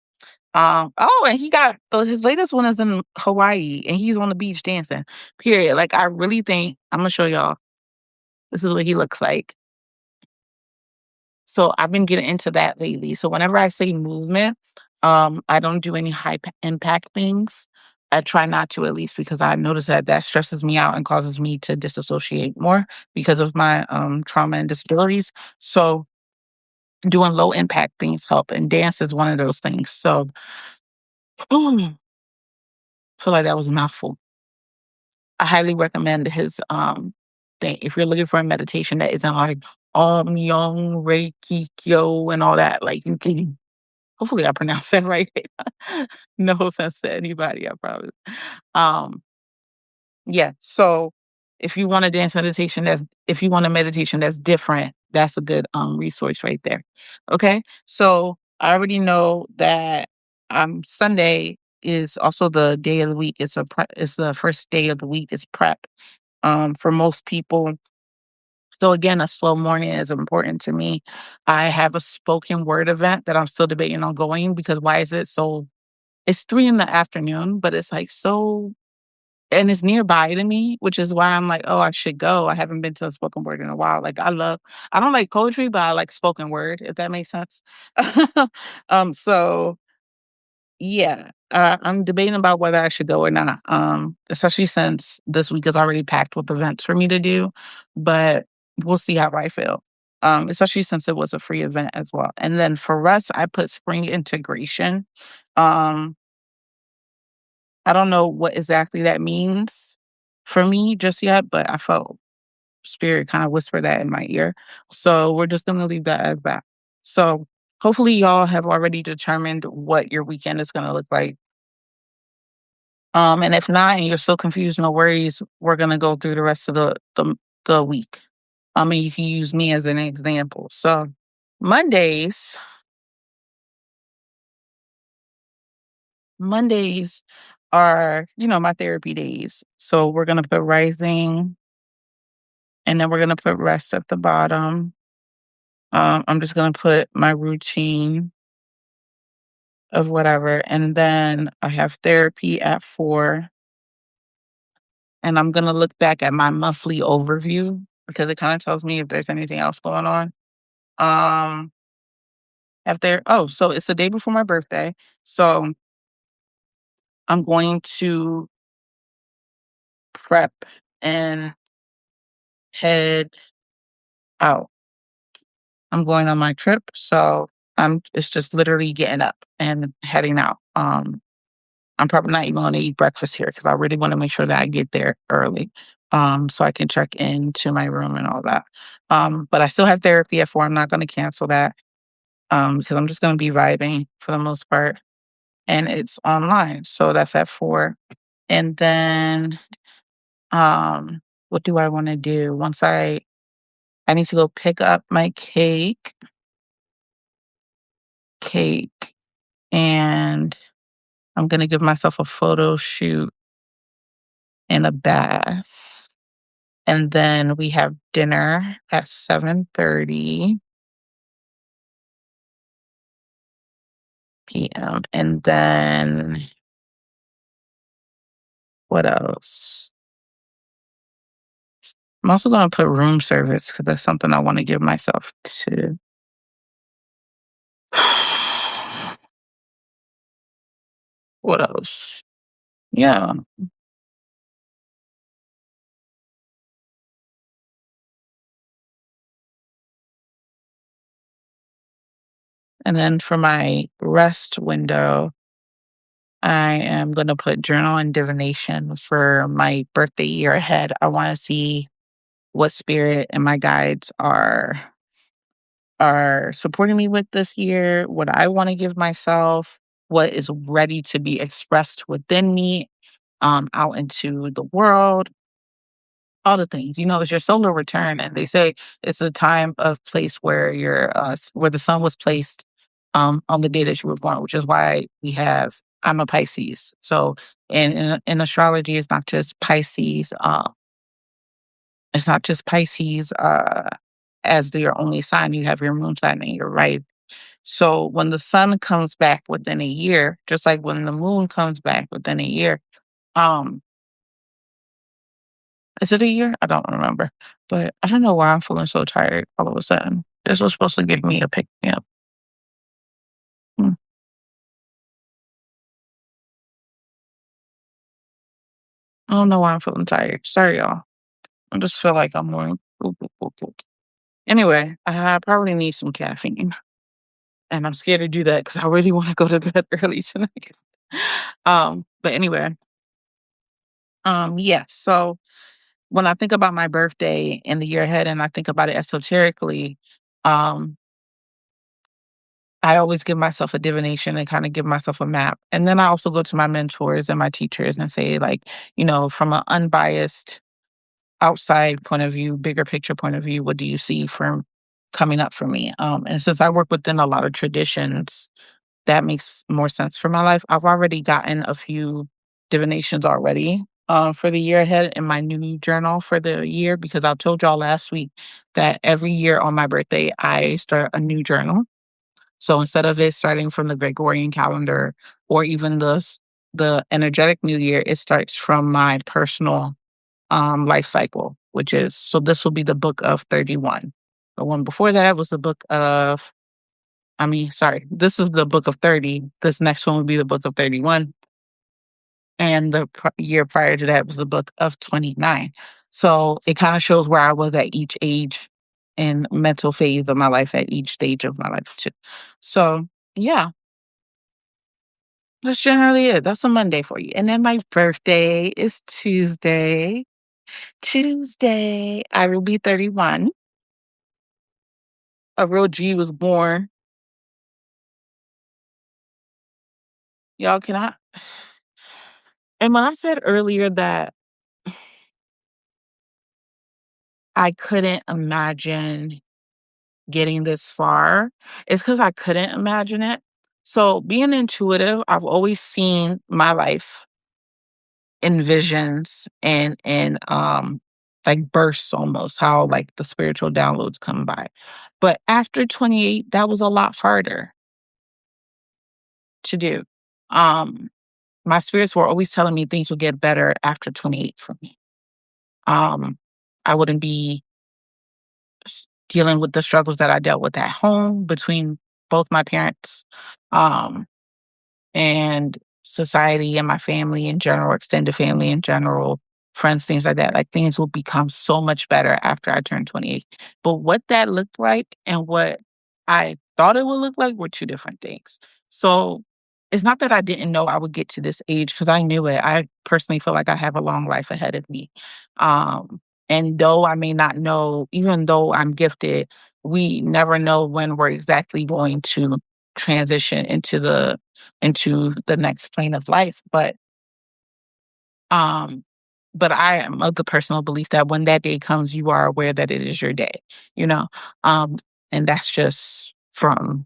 Oh, and he got his latest one is in Hawaii and he's on the beach dancing. Period. Like I really think I'm gonna show y'all. This is what he looks like. So I've been getting into that lately. So whenever I say movement, I don't do any impact things. I try not to, at least, because I notice that that stresses me out and causes me to disassociate more because of my trauma and disabilities. So doing low impact things help, and dance is one of those things. So I feel like that was a mouthful. I highly recommend his thing if you're looking for a meditation that isn't like young Reiki Kyo and all that. Like you can hopefully I pronounced that right. No offense to anybody, I promise. Um, yeah, so if you want a dance meditation if you want a meditation that's different, that's a good resource right there. Okay? So I already know that Sunday is also the day of the week. It's the first day of the week. It's prep for most people. So again, a slow morning is important to me. I have a spoken word event that I'm still debating on going because why is it so it's 3 in the afternoon, but it's like so and it's nearby to me, which is why I'm like, "Oh, I should go." I haven't been to a spoken word in a while. Like, I don't like poetry, but I like spoken word, if that makes sense. So yeah, I'm debating about whether I should go or not, especially since this week is already packed with events for me to do, but we'll see how I feel, especially since it was a free event as well. And then for us, I put spring integration. Um, I don't know what exactly that means for me just yet, but I felt spirit kind of whisper that in my ear. So we're just going to leave that as that. So hopefully y'all have already determined what your weekend is going to look like. And if not, and you're still confused, no worries. We're gonna go through the rest of the week. I mean, you can use me as an example. So Mondays, Mondays are, my therapy days. So we're gonna put rising, and then we're gonna put rest at the bottom. I'm just gonna put my routine of whatever, and then I have therapy at 4, and I'm gonna look back at my monthly overview because it kind of tells me if there's anything else going on. Um, so it's the day before my birthday. So I'm going to prep and head out. I'm going on my trip. So it's just literally getting up and heading out. I'm probably not even going to eat breakfast here because I really want to make sure that I get there early. So I can check into my room and all that. But I still have therapy at 4. I'm not going to cancel that. Because I'm just going to be vibing for the most part. And it's online. So that's at 4. And then what do I want to do? I need to go pick up my cake, and I'm gonna give myself a photo shoot and a bath. And then we have dinner at 7:30 PM. And then what else? I'm also gonna put room service because that's something I want to give myself to. What else? Yeah. And then for my rest window, I am going to put journal and divination for my birthday year ahead. I want to see what spirit and my guides are supporting me with this year, what I want to give myself, what is ready to be expressed within me, out into the world, all the things. It's your solar return, and they say it's a time of place where where the sun was placed on the day that you were born, which is why I'm a Pisces. So in astrology, it's not just Pisces as your only sign. You have your moon sign and your right. So when the sun comes back within a year, just like when the moon comes back within a year, um, is it a year? I don't remember. But I don't know why I'm feeling so tired all of a sudden. This was supposed to give me a pick me up. Hmm. I don't know why I'm feeling tired. Sorry, y'all. I just feel like I'm going. Boop, boop, boop, boop. Anyway, I probably need some caffeine, and I'm scared to do that because I really want to go to bed early tonight. But anyway, yeah. So when I think about my birthday and the year ahead, and I think about it esoterically, um, I always give myself a divination and kind of give myself a map. And then I also go to my mentors and my teachers and say, like, from an unbiased outside point of view, bigger picture point of view, what do you see from coming up for me? And since I work within a lot of traditions, that makes more sense for my life. I've already gotten a few divinations already for the year ahead in my new journal for the year because I told y'all last week that every year on my birthday, I start a new journal. So instead of it starting from the Gregorian calendar or even the energetic new year, it starts from my personal life cycle, which is so this will be the book of 31. The one before that was the book of I mean, sorry, this is the book of 30. This next one would be the book of 31. And the year prior to that was the book of 29. So it kind of shows where I was at each age and mental phase of my life at each stage of my life, too. So, yeah, that's generally it. That's a Monday for you. And then my birthday is Tuesday. Tuesday, I will be 31. A real G was born. Y'all cannot. And when I said earlier that I couldn't imagine getting this far, it's because I couldn't imagine it. So being intuitive, I've always seen my life in visions and like bursts almost, how like the spiritual downloads come by. But after 28, that was a lot harder to do. Um, my spirits were always telling me things would get better after 28 for me. Um, I wouldn't be dealing with the struggles that I dealt with at home between both my parents. Um, and society and my family in general, extended family in general, friends, things like that. Like things will become so much better after I turned 28. But what that looked like and what I thought it would look like were two different things. So it's not that I didn't know I would get to this age because I knew it. I personally feel like I have a long life ahead of me. Um, and though I may not know, even though I'm gifted, we never know when we're exactly going to transition into the next plane of life. Um, but I am of the personal belief that when that day comes, you are aware that it is your day, you know? Um, and that's just from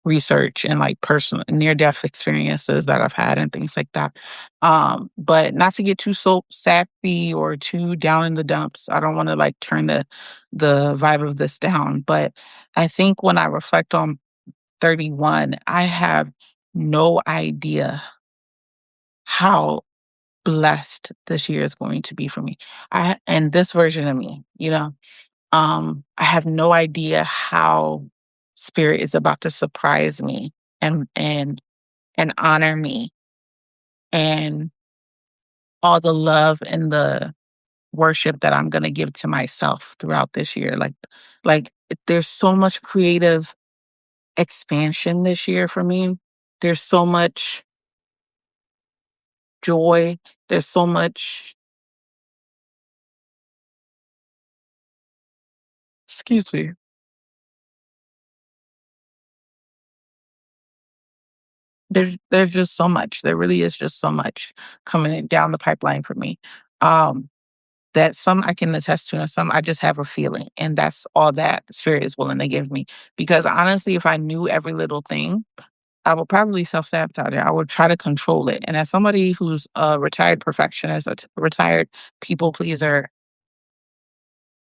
research and like personal near death experiences that I've had and things like that. But not to get too so sappy or too down in the dumps. I don't want to like turn the vibe of this down. But I think when I reflect on 31, I have no idea how blessed this year is going to be for me. And this version of me, I have no idea how spirit is about to surprise me and honor me and all the love and the worship that I'm going to give to myself throughout this year. Like there's so much creative expansion this year for me. There's so much joy. There's so much, excuse me. There's just so much. There really is just so much coming down the pipeline for me. Um, that some I can attest to and some I just have a feeling. And that's all that the spirit is willing to give me. Because honestly, if I knew every little thing, I would probably self-sabotage it. I would try to control it. And as somebody who's a retired perfectionist, retired people pleaser,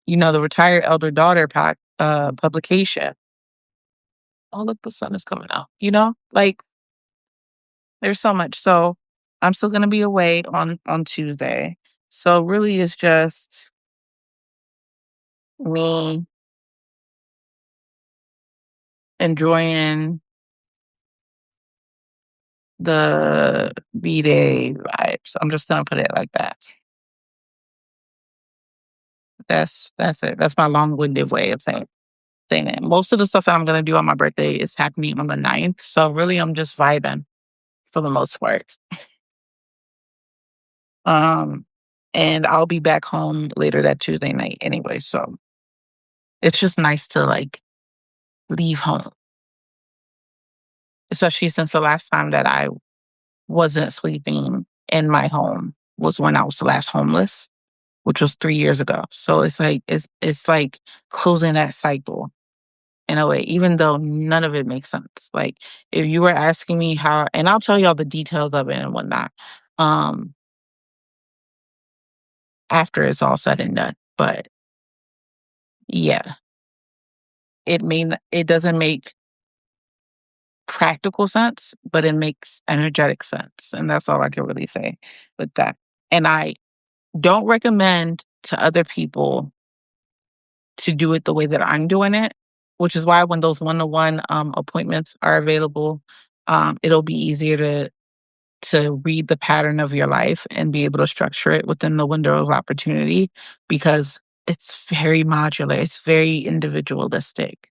the retired elder daughter publication. Oh, look, the sun is coming out. Like there's so much. So I'm still gonna be away on Tuesday. So really, it's just me enjoying the B-Day vibes. I'm just gonna put it like that. That's it. That's my long-winded way of saying it. Most of the stuff that I'm gonna do on my birthday is happening on the 9th. So really, I'm just vibing for the most part. Um, and I'll be back home later that Tuesday night anyway. So it's just nice to like leave home, especially since the last time that I wasn't sleeping in my home was when I was last homeless, which was 3 years ago. So it's like closing that cycle in a way, even though none of it makes sense. Like if you were asking me how, and I'll tell you all the details of it and whatnot, um, after it's all said and done. But yeah, it doesn't make practical sense, but it makes energetic sense. And that's all I can really say with that. And I don't recommend to other people to do it the way that I'm doing it, which is why when those one-to-one appointments are available, it'll be easier to read the pattern of your life and be able to structure it within the window of opportunity because it's very modular, it's very individualistic,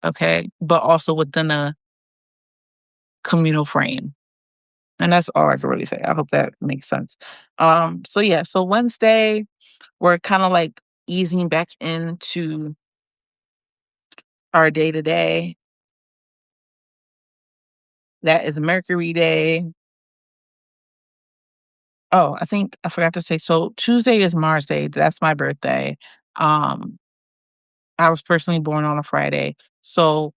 okay? But also within a communal frame. And that's all I can really say. I hope that makes sense. So yeah, so Wednesday, we're kind of like easing back into our day to day. That is Mercury Day. Oh, I think I forgot to say, so Tuesday is Mars Day. That's my birthday. Um, I was personally born on a Friday. So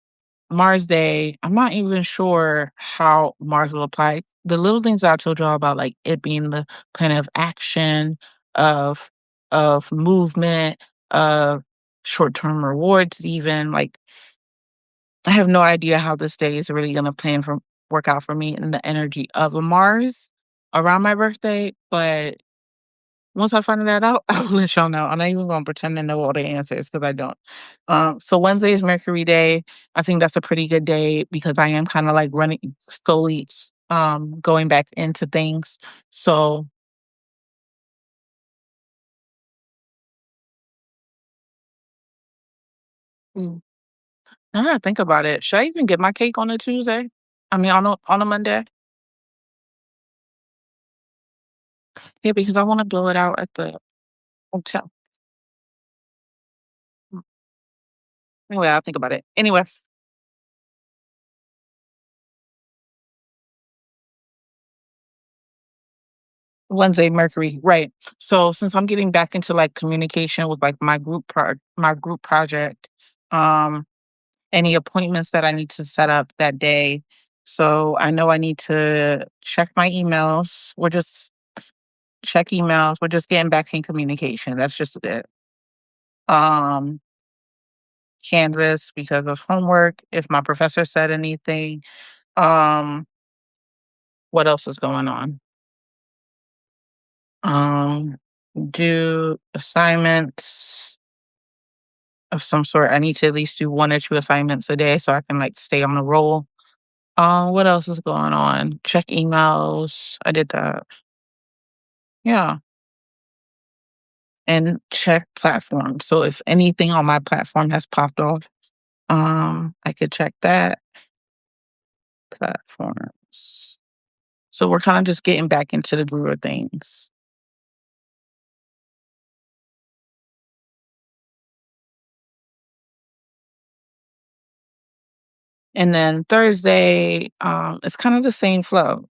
Mars Day, I'm not even sure how Mars will apply. The little things I told y'all about, like it being the planet of action, of movement, of short-term rewards, even like I have no idea how this day is really gonna work out for me in the energy of a Mars around my birthday. But once I find that out, I'll let y'all know. I'm not even gonna pretend to know all the answers because I don't. So Wednesday is Mercury Day. I think that's a pretty good day because I am kind of like running slowly, going back into things. So mm, now that I think about it, should I even get my cake on a Tuesday? I mean, on a Monday? Yeah, because I want to blow it out at the hotel. Mm, Anyway, I'll think about it. Anyway, Wednesday, Mercury, right. So since I'm getting back into like communication with like my group project, um, any appointments that I need to set up that day. So I know I need to check my emails. We're just check emails. We're just getting back in communication. That's just it. Um, Canvas because of homework. If my professor said anything, um, what else is going on? Um, do assignments of some sort. I need to at least do 1 or 2 assignments a day so I can, like, stay on the roll. What else is going on? Check emails. I did that. Yeah, and check platforms. So if anything on my platform has popped off, I could check that. Platforms. So we're kinda just getting back into the groove of things. And then Thursday, it's kind of the same flow.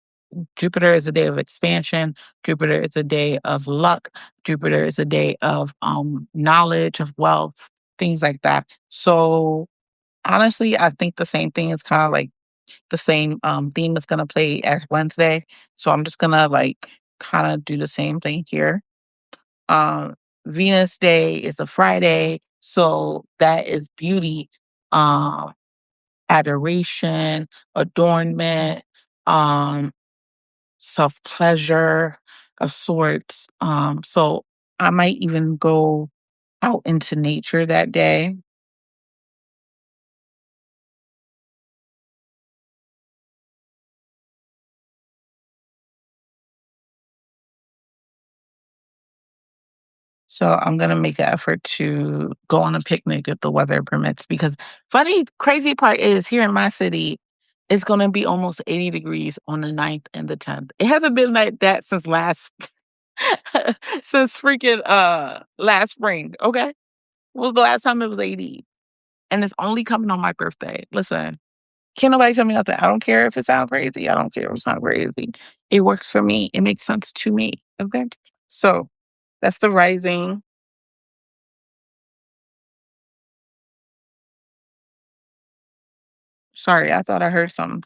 Jupiter is a day of expansion. Jupiter is a day of luck. Jupiter is a day of knowledge, of wealth, things like that. So honestly, I think the same thing is kind of like the same theme is gonna play as Wednesday. So I'm just gonna like kind of do the same thing here. Um, Venus Day is a Friday, so that is beauty. Um, Adoration, adornment, um, self-pleasure of sorts. So I might even go out into nature that day. So I'm gonna make an effort to go on a picnic if the weather permits. Because funny, crazy part is here in my city, it's gonna be almost 80 degrees on the 9th and the 10th. It hasn't been like that since last since freaking last spring. Okay. When was the last time it was 80? And it's only coming on my birthday. Listen, can't nobody tell me nothing. I don't care if it sounds crazy. I don't care if it sounds crazy. It works for me. It makes sense to me. Okay. So that's the rising. Sorry, I thought I heard something.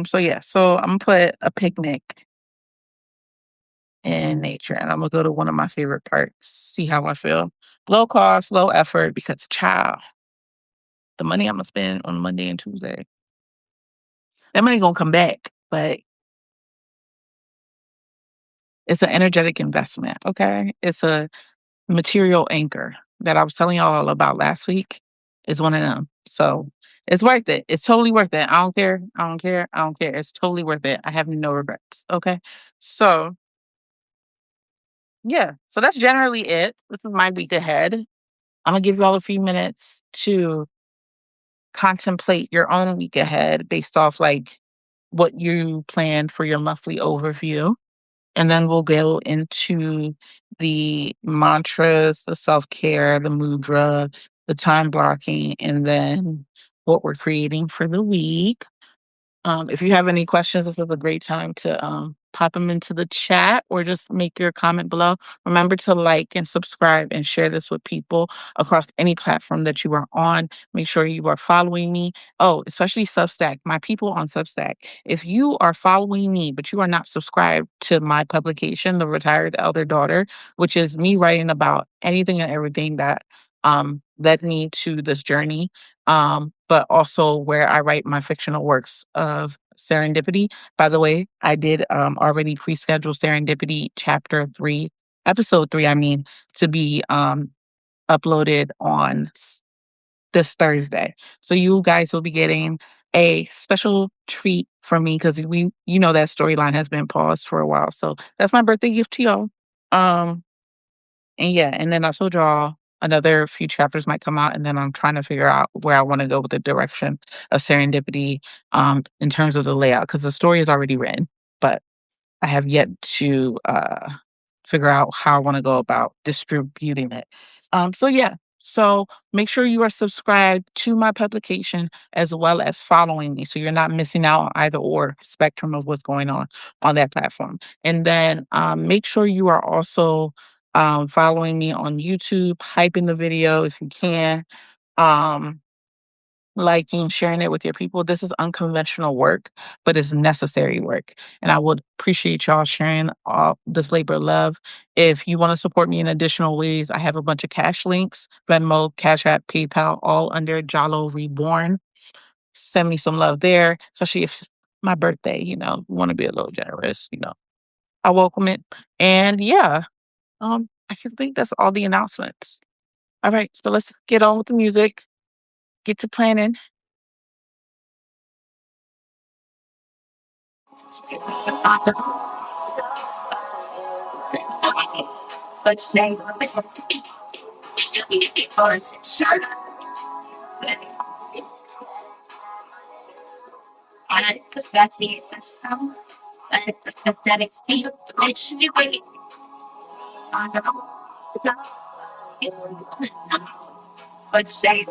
So yeah, so I'm gonna put a picnic in nature and I'm gonna go to one of my favorite parks, see how I feel. Low cost, low effort because child, the money I'm gonna spend on Monday and Tuesday. That money gonna come back, but it's an energetic investment, okay? It's a material anchor that I was telling y'all about last week is one of them. So it's worth it. It's totally worth it. I don't care. I don't care. I don't care. It's totally worth it. I have no regrets. Okay. So yeah. So that's generally it. This is my week ahead. I'm gonna give you all a few minutes to contemplate your own week ahead based off like what you planned for your monthly overview. And then we'll go into the mantras, the self care, the mudra, the time blocking, and then what we're creating for the week. If you have any questions, this is a great time to pop them into the chat or just make your comment below. Remember to like and subscribe and share this with people across any platform that you are on. Make sure you are following me. Oh, especially Substack, my people on Substack. If you are following me, but you are not subscribed to my publication, The Retired Elder Daughter, which is me writing about anything and everything that led me to this journey, but also where I write my fictional works of serendipity. By the way, I did already pre-schedule Serendipity Chapter 3, Episode 3, I mean, to be uploaded on this Thursday. So you guys will be getting a special treat from me because that storyline has been paused for a while. So that's my birthday gift to y'all. Um, and yeah, and then I told y'all another few chapters might come out, and then I'm trying to figure out where I want to go with the direction of serendipity in terms of the layout, because the story is already written, but I have yet to figure out how I want to go about distributing it. So yeah, so make sure you are subscribed to my publication as well as following me, so you're not missing out on either or spectrum of what's going on that platform. And then make sure you are also following me on YouTube, hyping the video if you can. Um, Liking, sharing it with your people. This is unconventional work, but it's necessary work. And I would appreciate y'all sharing all this labor of love. If you want to support me in additional ways, I have a bunch of cash links, Venmo, Cash App, PayPal, all under Jalloh Reborn. Send me some love there, especially if my birthday, you want to be a little generous, I welcome it. And yeah, I can think that's all the announcements. All right, so let's get on with the music, get to planning. But say, I that's the aesthetic speed. It should be waiting. But say,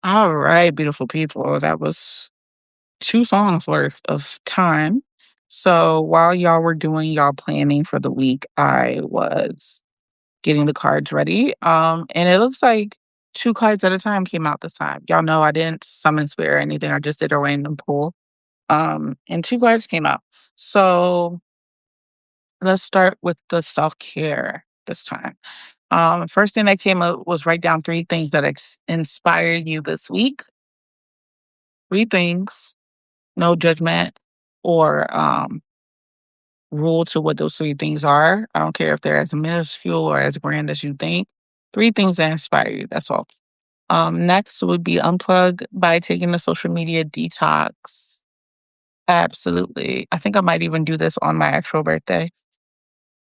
All right, beautiful people. That was 2 songs worth of time. So while y'all were doing y'all planning for the week, I was getting the cards ready. And it looks like 2 cards at a time came out this time. Y'all know I didn't summon spirit or anything. I just did a random pull. And 2 cards came out. So let's start with the self-care this time. First thing that came up was write down 3 things that inspired you this week. 3 things, no judgment or rule to what those 3 things are. I don't care if they're as minuscule or as grand as you think. 3 things that inspire you. That's all. Next would be unplug by taking a social media detox. Absolutely. I think I might even do this on my actual birthday.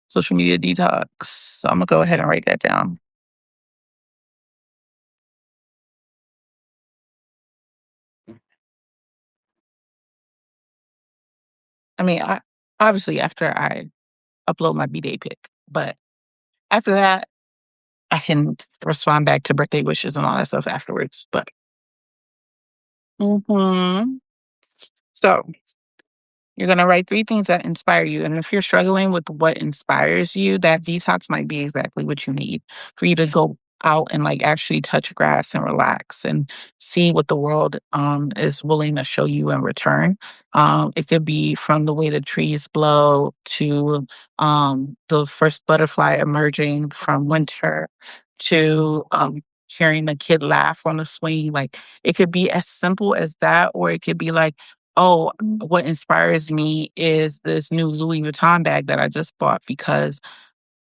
Social media detox. So I'm gonna go ahead and write that down. I mean, I obviously after I upload my B-Day pic, but after that, I can respond back to birthday wishes and all that stuff afterwards. But mhm. So you're going to write 3 things that inspire you. And if you're struggling with what inspires you, that detox might be exactly what you need for you to go out and like actually touch grass and relax and see what the world is willing to show you in return. It could be from the way the trees blow to the first butterfly emerging from winter to hearing a kid laugh on a swing. Like it could be as simple as that, or it could be like, oh, what inspires me is this new Louis Vuitton bag that I just bought because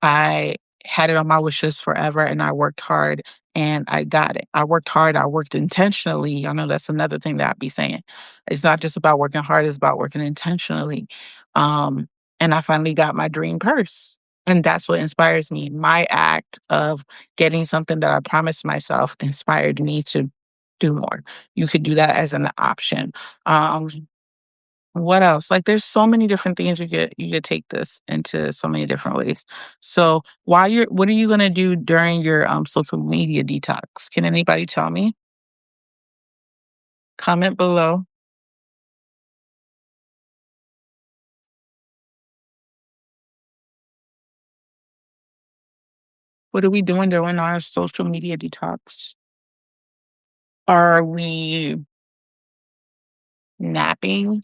I had it on my wish list forever and I worked hard and I got it. I worked hard, I worked intentionally. I know that's another thing that I'd be saying. It's not just about working hard, it's about working intentionally. Um, and I finally got my dream purse. And that's what inspires me. My act of getting something that I promised myself inspired me to do more. You could do that as an option. Um, what else? Like there's so many different things you could take this into so many different ways. So while you're what are you gonna do during your social media detox? Can anybody tell me? Comment below. What are we doing during our social media detox? Are we napping?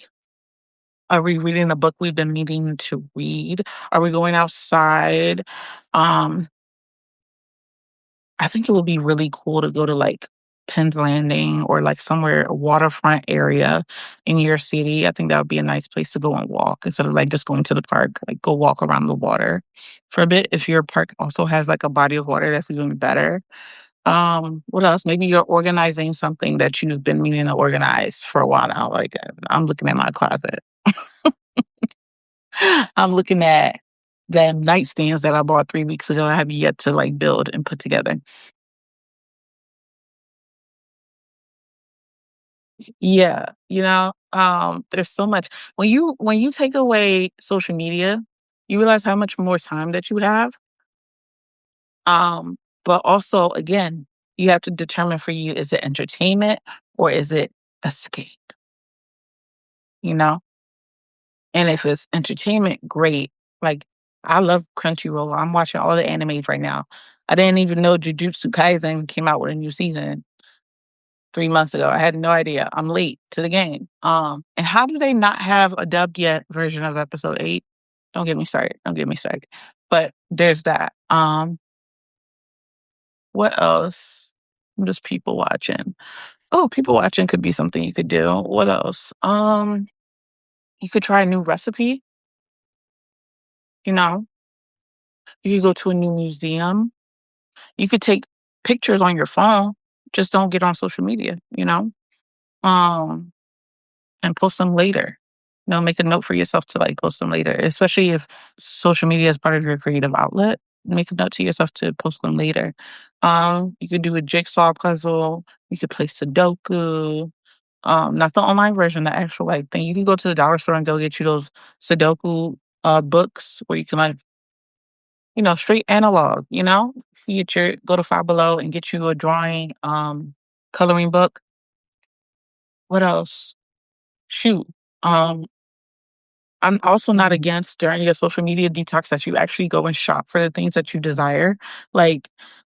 Are we reading a book we've been needing to read? Are we going outside? Um, I think it would be really cool to go to like Penn's Landing or like somewhere, a waterfront area in your city. I think that would be a nice place to go and walk instead of like just going to the park, like go walk around the water for a bit. If your park also has like a body of water, that's even better. What else? Maybe you're organizing something that you've been meaning to organize for a while now. Like I'm looking at my closet. I'm looking at the nightstands that I bought 3 weeks ago. I have yet to like build and put together. Yeah, there's so much. When you take away social media, you realize how much more time that you have. But also again, you have to determine for you, is it entertainment or is it escape, you know? And if it's entertainment, great. Like I love Crunchyroll. I'm watching all the animes right now. I didn't even know Jujutsu Kaisen came out with a new season 3 months ago. I had no idea. I'm late to the game. And how do they not have a dubbed yet version of episode 8? Don't get me started. Don't get me started. But there's that. What else? I'm just people watching. Oh, people watching could be something you could do. What else? You could try a new recipe, you know. You could go to a new museum. You could take pictures on your phone. Just don't get on social media. Um and post them later. Make a note for yourself to like post them later, especially if social media is part of your creative outlet. Make a note to yourself to post them later. You could do a jigsaw puzzle. You could play Sudoku. Not the online version, the actual like thing. You can go to the dollar store and go get you those Sudoku books where you can like, straight analog, you get your go to Five Below and get you a drawing coloring book. What else? Shoot. Um, I'm also not against during your social media detox that you actually go and shop for the things that you desire. Like,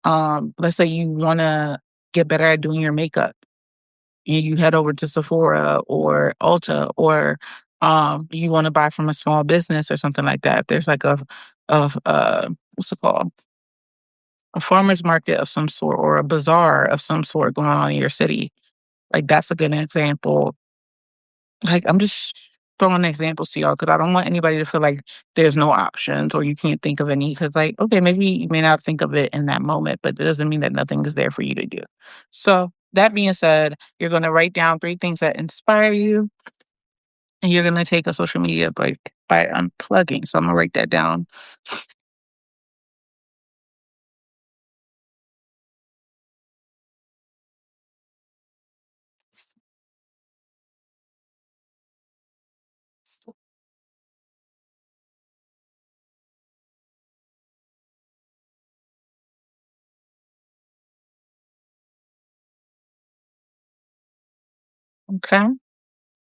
let's say you want to get better at doing your makeup and you head over to Sephora or Ulta, or you want to buy from a small business or something like that. If there's like what's it called? A farmer's market of some sort or a bazaar of some sort going on in your city. Like that's a good example. Like, I'm just throwing examples to y'all because I don't want anybody to feel like there's no options or you can't think of any. Because, like, okay, maybe you may not think of it in that moment, but it doesn't mean that nothing is there for you to do. So, that being said, you're going to write down 3 things that inspire you, and you're going to take a social media break by unplugging. So, I'm going to write that down. Okay.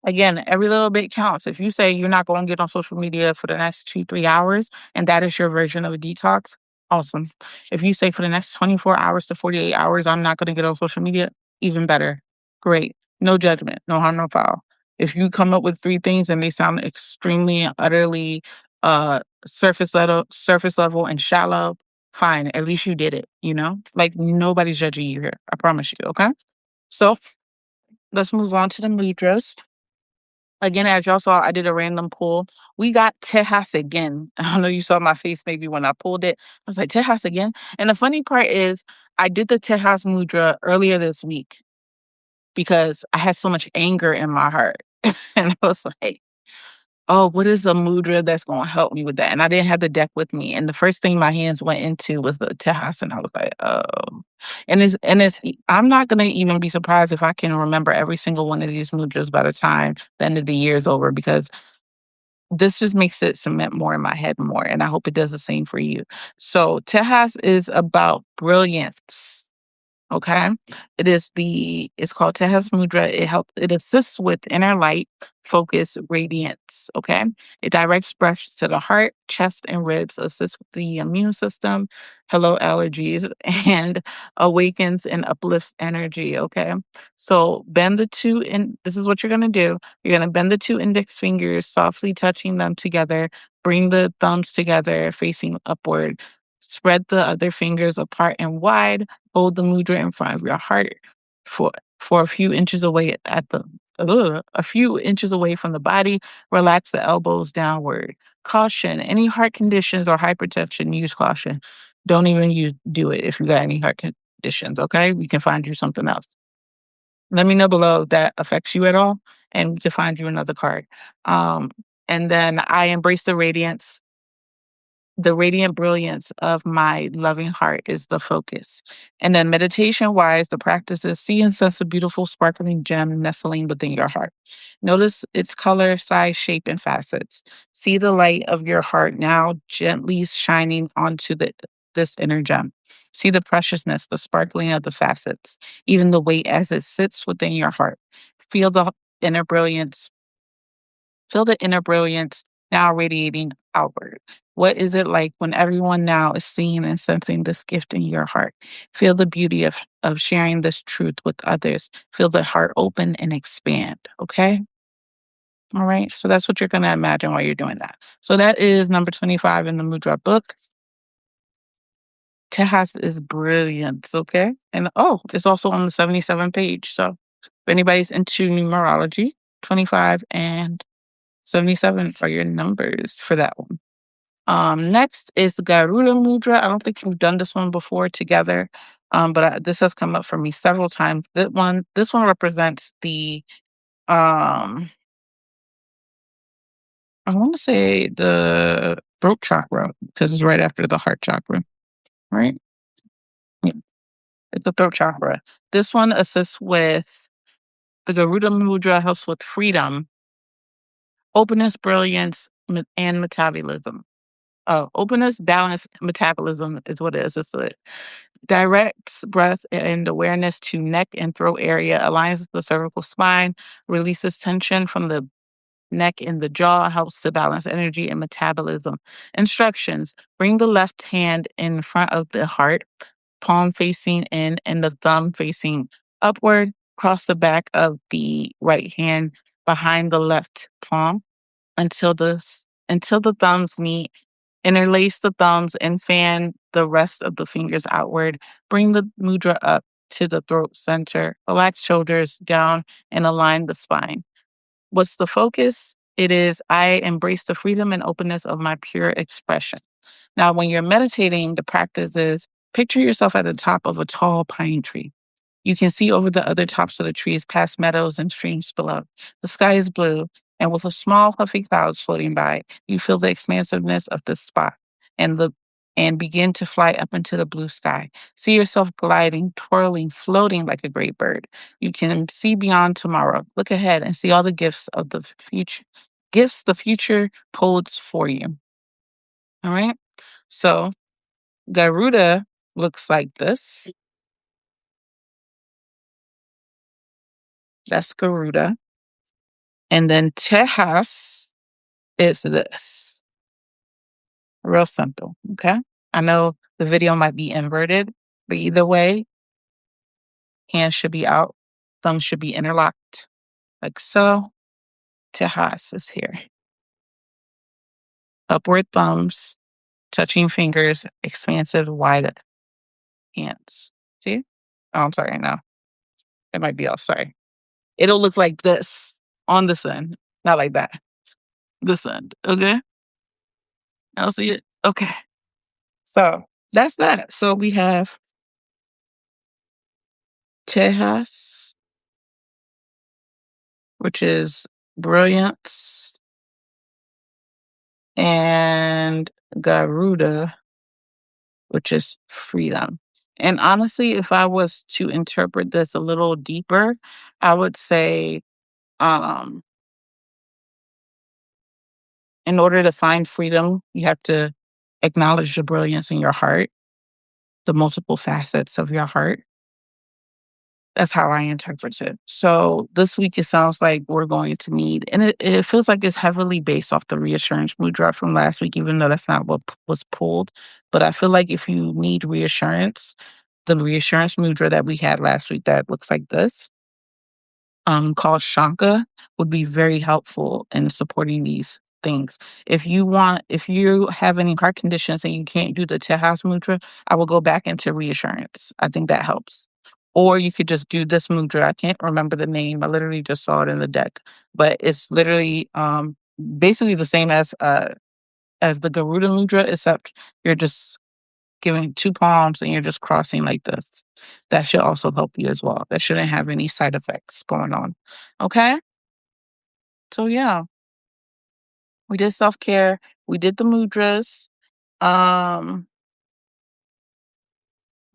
Again, every little bit counts. If you say you're not going to get on social media for the next 2, 3 hours, and that is your version of a detox, awesome. If you say for the next 24 hours to 48 hours, I'm not going to get on social media, even better. Great. No judgment, no harm, no foul. If you come up with 3 things and they sound extremely, utterly surface level and shallow, fine. At least you did it. Like nobody's judging you here. I promise you. Okay. So let's move on to the mudras. Again, as y'all saw, I did a random pull. We got Tejas again. I don't know you saw my face maybe when I pulled it. I was like, Tejas again? And the funny part is I did the Tejas mudra earlier this week because I had so much anger in my heart. And I was like, oh, what is a mudra that's going to help me with that? And I didn't have the deck with me. And the first thing my hands went into was the Tejas. And I was like, oh. I'm not going to even be surprised if I can remember every single one of these mudras by the time the end of the year is over, because this just makes it cement more in my head more. And I hope it does the same for you. So Tejas is about brilliance. Okay. It's called Tejas Mudra. It assists with inner light, focus, radiance. Okay. It directs breath to the heart, chest, and ribs, assists with the immune system, hello allergies, and awakens and uplifts energy. Okay. So this is what you're going to do. You're going to bend the two index fingers, softly touching them together, bring the thumbs together, facing upward, spread the other fingers apart and wide. Hold the mudra in front of your heart for a few inches away a few inches away from the body. Relax the elbows downward. Caution: any heart conditions or hypertension, use caution. Don't even do it if you got any heart conditions. Okay, we can find you something else. Let me know below if that affects you at all, and we can find you another card. Um, and then I embrace the radiant brilliance of my loving heart is the focus. And then meditation wise, the practice is: see and sense a beautiful sparkling gem nestling within your heart. Notice its color, size, shape, and facets. See the light of your heart now gently shining onto this inner gem. See the preciousness, the sparkling of the facets, even the weight as it sits within your heart. Feel the inner brilliance Feel the inner brilliance now radiating outward. What is it like when everyone now is seeing and sensing this gift in your heart? Feel the beauty of sharing this truth with others. Feel the heart open and expand. Okay? All right. So that's what you're going to imagine while you're doing that. So that is number 25 in the Mudra book. Tejas is brilliant. Okay. And it's also on the 77 page. So if anybody's into numerology, 25 and 77 are your numbers for that one. Next is the Garuda Mudra. I don't think we've done this one before together, but this has come up for me several times. This one represents the, I want to say the throat chakra because it's right after the heart chakra, right? Yeah, it's the throat chakra. This one assists with the Garuda Mudra, helps with freedom, openness, brilliance, and metabolism. Oh, openness, balance, metabolism is what it is. It's a directs breath and awareness to neck and throat area, aligns the cervical spine, releases tension from the neck and the jaw, helps to balance energy and metabolism. Instructions: bring the left hand in front of the heart, palm facing in and the thumb facing upward. Cross the back of the right hand behind the left palm until the thumbs meet. Interlace the thumbs and fan the rest of the fingers outward. Bring the mudra up to the throat center. Relax shoulders down and align the spine. What's the focus? It is: I embrace the freedom and openness of my pure expression. Now, when you're meditating, the practice is: picture yourself at the top of a tall pine tree. You can see over the other tops of the trees, past meadows and streams below. The sky is blue, and with a small puffy clouds floating by, you feel the expansiveness of the spot and begin to fly up into the blue sky. See yourself gliding, twirling, floating like a great bird. You can see beyond tomorrow. Look ahead and see all the gifts the future holds for you. All right. So Garuda looks like this. That's Garuda. And then Tejas is this. Real simple. Okay. I know the video might be inverted, but either way, hands should be out, thumbs should be interlocked, like so. Tejas is here. Upward thumbs, touching fingers, expansive, wide hands. See? Oh, I'm sorry. No, it might be off. Sorry. It'll look like this on the sun. Not like that. This end. Okay. I'll see it. Okay. So that's that. So we have Tejas, which is brilliance, and Garuda, which is freedom. And honestly, if I was to interpret this a little deeper, I would say, um, in order to find freedom, you have to acknowledge the brilliance in your heart, the multiple facets of your heart. That's how I interpret it. So this week, it sounds like we're going to need, and it feels like it's heavily based off the reassurance mudra from last week, even though that's not what was pulled. But I feel like if you need reassurance, the reassurance mudra that we had last week that looks like this, called Shanka, would be very helpful in supporting these things. If you have any heart conditions and you can't do the Tejas mudra, I will go back into reassurance. I think that helps. Or you could just do this mudra. I can't remember the name. I literally just saw it in the deck, but it's literally basically the same as the Garuda mudra, except you're just giving two palms and you're just crossing like this. That should also help you as well. That shouldn't have any side effects going on. Okay? So yeah, we did self-care. We did the mudras. Um,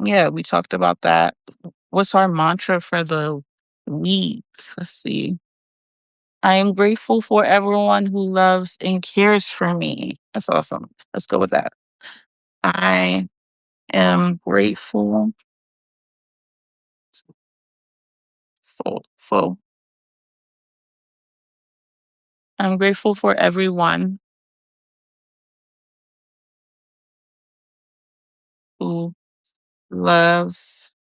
yeah, we talked about that. What's our mantra for the week? Let's see. I am grateful for everyone who loves and cares for me. That's awesome. Let's go with that. I am grateful full. I'm grateful for everyone who loves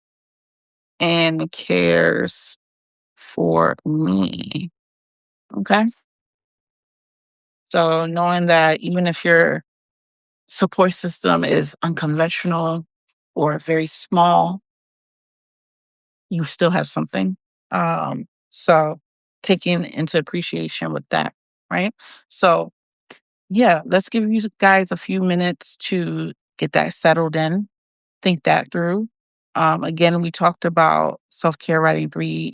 and cares for me. Okay. So knowing that even if your support system is unconventional or very small, you still have something. So taking into appreciation with that, right? So yeah, let's give you guys a few minutes to get that settled in, think that through. Again, we talked about self-care, writing three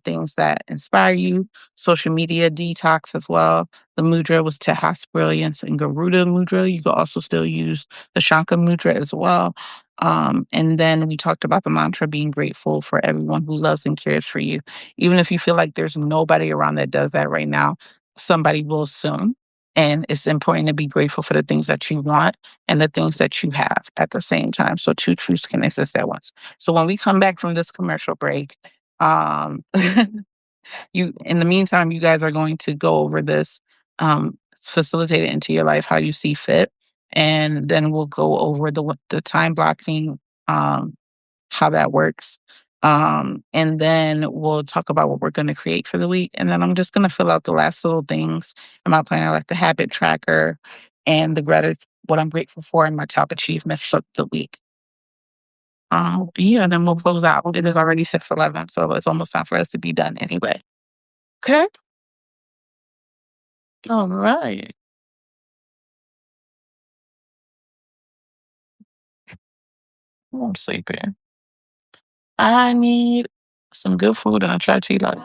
things that inspire you, social media detox as well. The mudra was Tejas Brilliance and Garuda mudra. You could also still use the Shanka mudra as well. And then we talked about the mantra being grateful for everyone who loves and cares for you. Even if you feel like there's nobody around that does that right now, somebody will soon. And it's important to be grateful for the things that you want and the things that you have at the same time. So two truths can exist at once. So when we come back from this commercial break, um, you in the meantime, you guys are going to go over this, facilitate it into your life how you see fit, and then we'll go over the time blocking, um, how that works. And then we'll talk about what we're going to create for the week. And then I'm just going to fill out the last little things in my planner, like the habit tracker and the what I'm grateful for and my top achievements of the week. Yeah, and then we'll close out. It is already 6:11, so it's almost time for us to be done anyway. Okay. All right. I'm sleepy. I need some good food and I try to eat like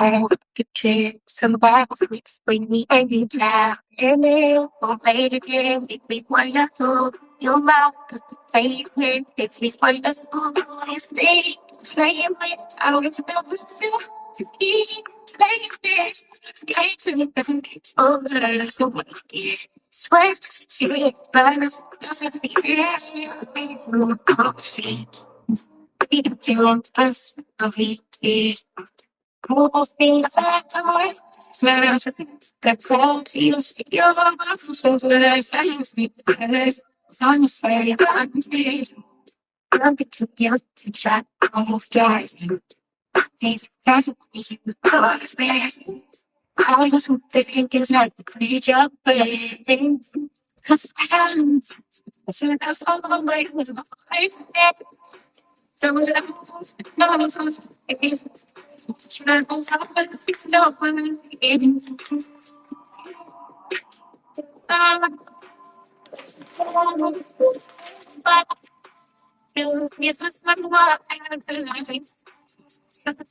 All the tricks and boxes when we end it now. And then we'll play it again. Big wonderful. Your mouth, play it with. It's me wonderful. You stay, play it with. I will still myself to keep playing this. Skates and it doesn't get over. So what's this? Sweat, she really burns. Doesn't be this. It's more see. People to us, of it is. Cool things that time. Smells that folks you see your so that I sleep because on the side I'm stage. Look at you to chat of yours. These that's what you call space. I was thinking like the job, because I haven't. So that's all the way was my face. So was it? No, it was. It is. Should I go talk about the six dollars? Yes, I'm what I have to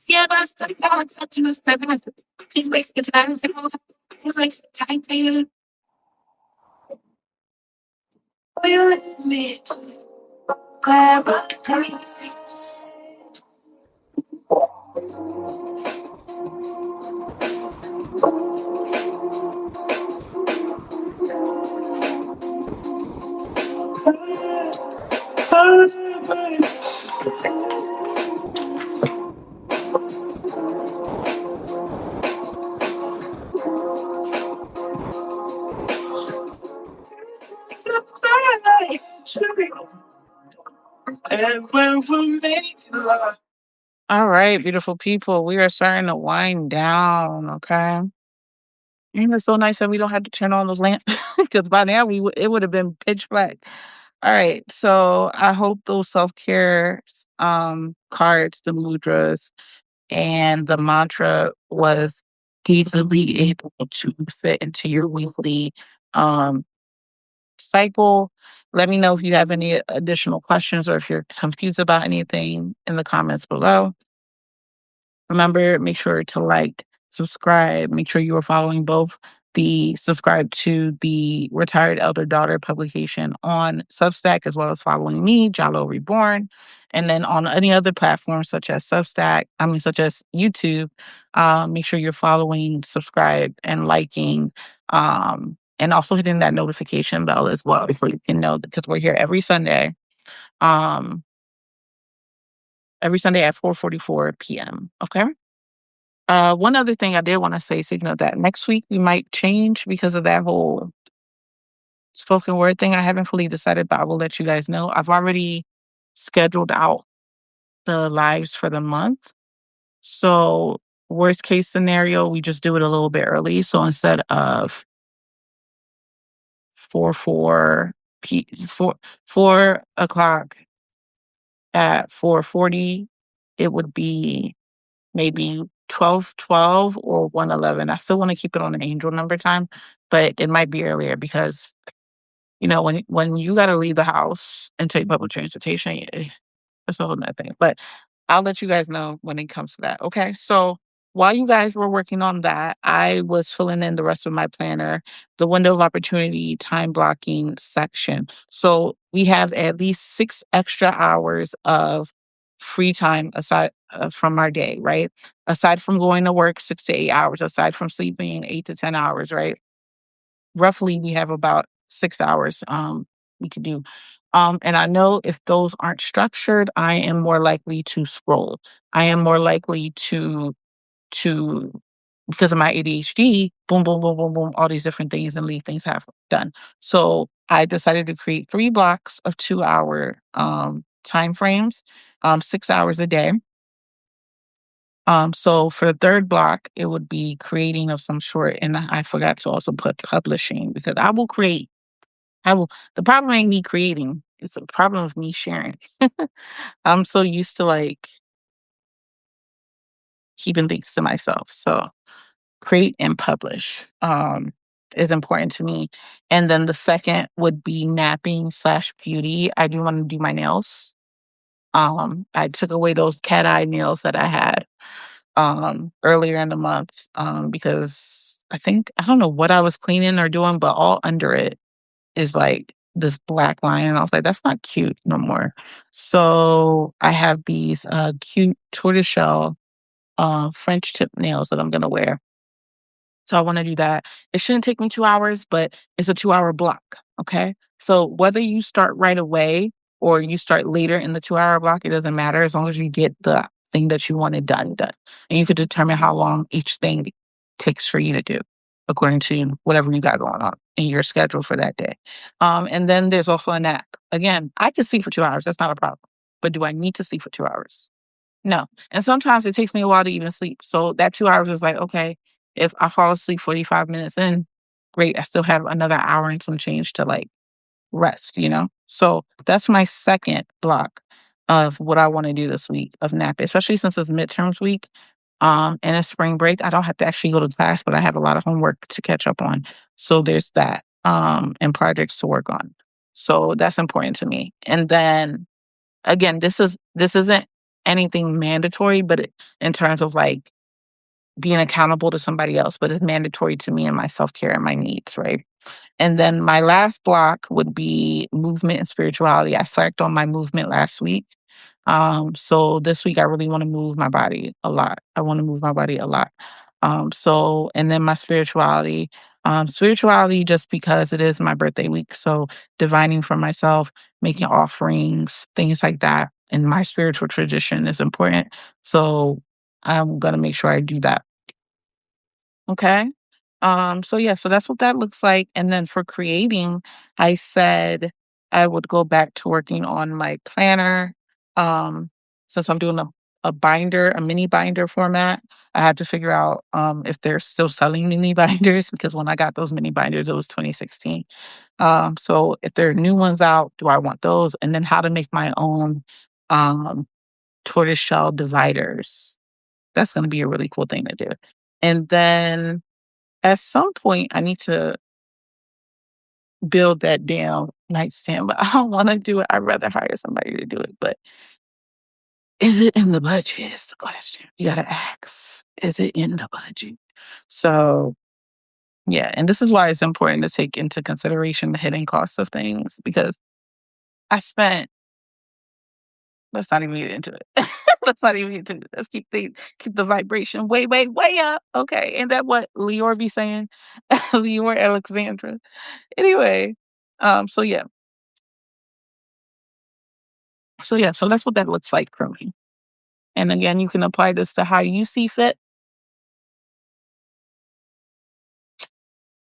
yeah, that's the balance that you start. Please waste your time. It's like time to you. Will you let me to grab a taste? All right, beautiful people. We are starting to wind down, okay? And it's so nice that we don't have to turn on those lamps because by now it would have been pitch black. All right, so I hope those self-care cards, the mudras, and the mantra was easily able to fit into your weekly um cycle. Let me know if you have any additional questions or if you're confused about anything in the comments below. Remember, make sure to like, subscribe, make sure you are following both the subscribe to the Retired Elder Daughter publication on Substack, as well as following me, Jalloh Reborn. And then on any other platforms such as such as YouTube, make sure you're following, subscribe, and liking, and also hitting that notification bell as well, so you can know, because we're here um, every Sunday at 4:44 p.m. Okay. One other thing I did want to say, so you know that next week we might change because of that whole spoken word thing. I haven't fully decided, but I will let you guys know. I've already scheduled out the lives for the month. So worst case scenario, we just do it a little bit early. So instead of 4 p 4 o'clock at 4:40, it would be maybe 12:12 or 1:11. I still want to keep it on an angel number time, but it might be earlier because, when you gotta leave the house and take public transportation, that's a whole nother thing. But I'll let you guys know when it comes to that. Okay. So while you guys were working on that, I was filling in the rest of my planner, the window of opportunity time blocking section. So we have at least 6 extra hours of free time aside from our day, right? Aside from going to work 6 to 8 hours, aside from sleeping 8 to 10 hours, right? Roughly we have about 6 hours we could do. And I know if those aren't structured, I am more likely to scroll. I am more likely to because of my ADHD, boom, boom, boom, boom, boom, all these different things, and leave things half done. So I decided to create 3 blocks of 2 hour time frames, 6 hours a day. So for the third block, it would be creating of some sort, and I forgot to also put publishing because I will create. I will. The problem ain't me creating; it's a problem of me sharing. I'm so used to like keeping things to myself. So create and publish is important to me. And then the second would be napping slash beauty. I do want to do my nails. I took away those cat eye nails that I had earlier in the month because I don't know what I was cleaning or doing, but all under it is like this black line. And I was like, that's not cute no more. So I have these cute tortoiseshell French tip nails that I'm gonna wear. So I want to do that. It shouldn't take me 2 hours, but it's a 2 hour block. Okay. So whether you start right away or you start later in the 2 hour block, it doesn't matter as long as you get the thing that you want it done. And you could determine how long each thing takes for you to do according to whatever you got going on in your schedule for that day. And then there's also a nap. Again, I can sleep for 2 hours. That's not a problem. But do I need to sleep for 2 hours? No. And sometimes it takes me a while to even sleep. So that 2 hours is like, okay, if I fall asleep 45 minutes in, great. I still have another hour and some change to like rest, you know? So that's my second block of what I want to do this week of nap, especially since it's midterms week. And it's spring break. I don't have to actually go to class, but I have a lot of homework to catch up on. So there's that, and projects to work on. So that's important to me. And then again, this isn't anything mandatory, but in terms of like being accountable to somebody else, but it's mandatory to me and my self-care and my needs, right? And then my last block would be movement and spirituality. I slacked on my movement last week. So this week I really want to move my body a lot. I want to move my body a lot. And then my spirituality just because it is my birthday week. So divining for myself, making offerings, things like that in my spiritual tradition is important. So I'm gonna make sure I do that. Okay. So yeah, so that's what that looks like. And then for creating, I said I would go back to working on my planner. Um, since I'm doing a binder, a mini binder format, I had to figure out if they're still selling mini binders because when I got those mini binders, it was 2016. So if there are new ones out, do I want those? And then how to make my own um tortoiseshell dividers. That's gonna be a really cool thing to do. And then at some point, I need to build that damn nightstand, but I don't wanna do it. I'd rather hire somebody to do it, but is it in the budget is the question. You gotta ask, is it in the budget? So, yeah, and this is why it's important to take into consideration the hidden costs of things because I spent let's not even get into it. Let's not even get into it. Let's keep the vibration way, way, way up. Okay. And that what Leor be saying? Leor Alexandra. Anyway, so yeah. So that's what that looks like for me. And again, you can apply this to how you see fit.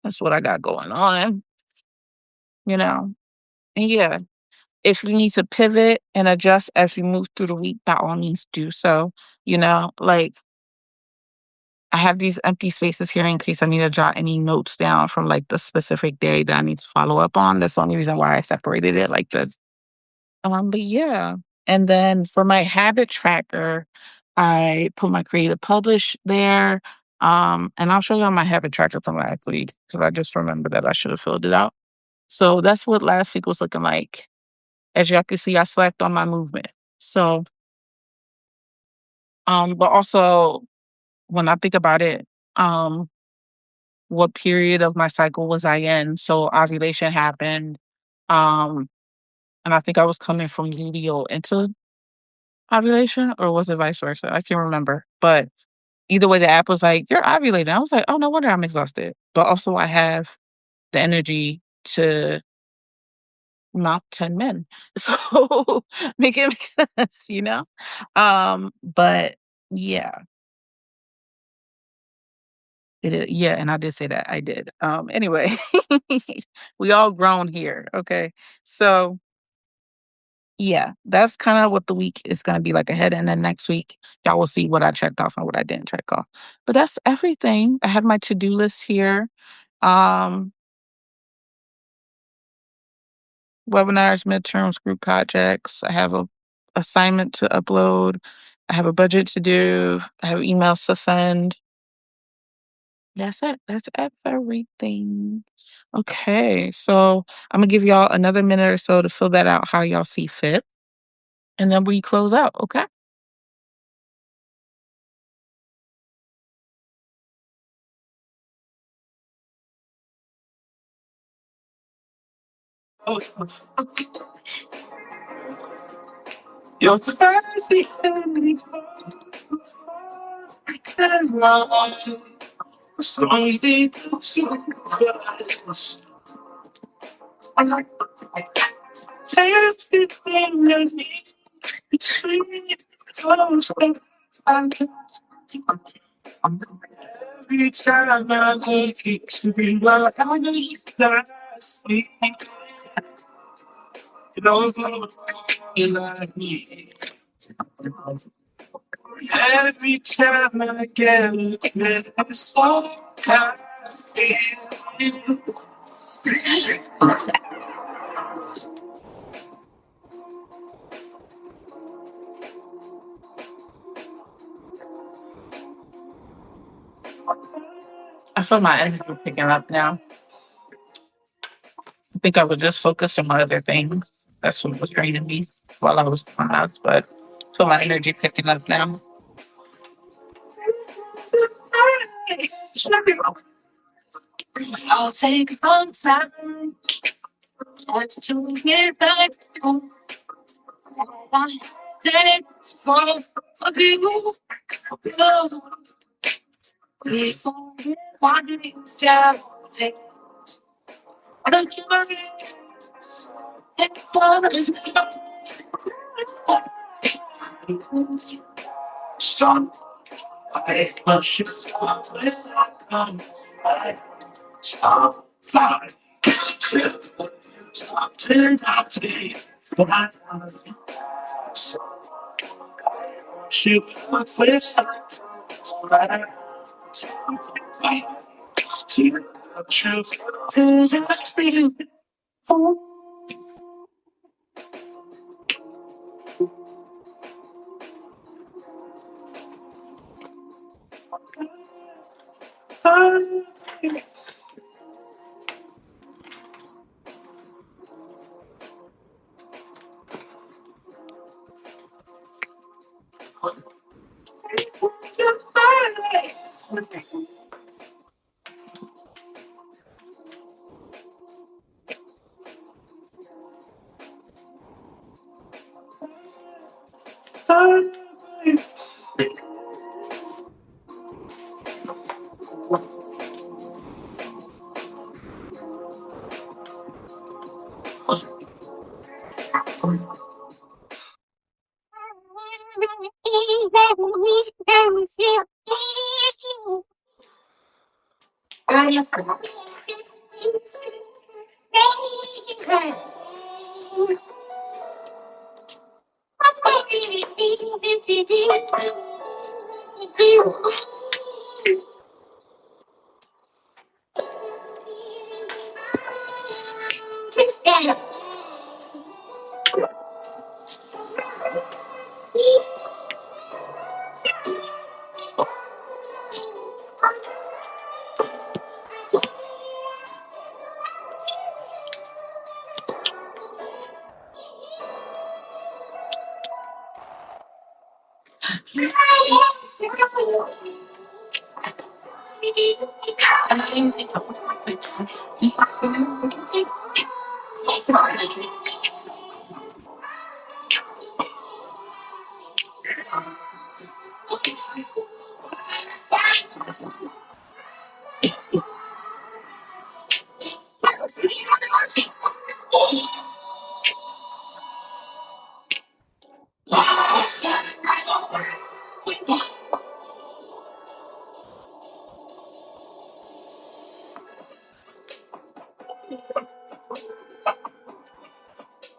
That's what I got going on, you know. And yeah, if you need to pivot and adjust as you move through the week, by all means do so. Like I have these empty spaces here in case I need to jot any notes down from like the specific day that I need to follow up on. That's the only reason why I separated it like this. But yeah. And then for my habit tracker, I put my creative publish there. And I'll show you my habit tracker from last week because I just remember that I should have filled it out. So that's what last week was looking like. As y'all can see, I slept on my movement. So, but also when I think about it, um, what period of my cycle was I in? So ovulation happened. Um, and I think I was coming from luteal into ovulation, or was it vice versa? I can't remember. But either way, the app was like, "You're ovulating." I was like, "Oh, no wonder I'm exhausted." But also, I have the energy to mount 10 men. So make it make sense, you know? But yeah, it is. Yeah, and I did say that. I did. Anyway, we all grown here. Okay. So yeah, that's kind of what the week is going to be like ahead. And then next week, y'all will see what I checked off and what I didn't check off. But that's everything. I have my to-do list here. Um, Webinars, midterms, group projects. I have a assignment to upload. I have a budget to do. I have emails to send. That's it. That's everything. Okay. So I'm gonna give y'all another minute or so to fill that out how y'all see fit. And then we close out. Okay. You're the first thing slowly everything I need between close. Every time I look, it's like I need to sleep. Those little things like me. Every time I get a kiss, it's so kind of feeling. I feel my energy picking up now. I think I was just focused on other things. That's what was draining me while I was doing that. But I feel my energy picking up now. I'll take on time. Wants to get back home. I did it for you. So before you want to stop, take the memories. And promise me. Son, I must you when I come. I stop flying. Stop till I take flight. So shoot my face. Right. Keep it true.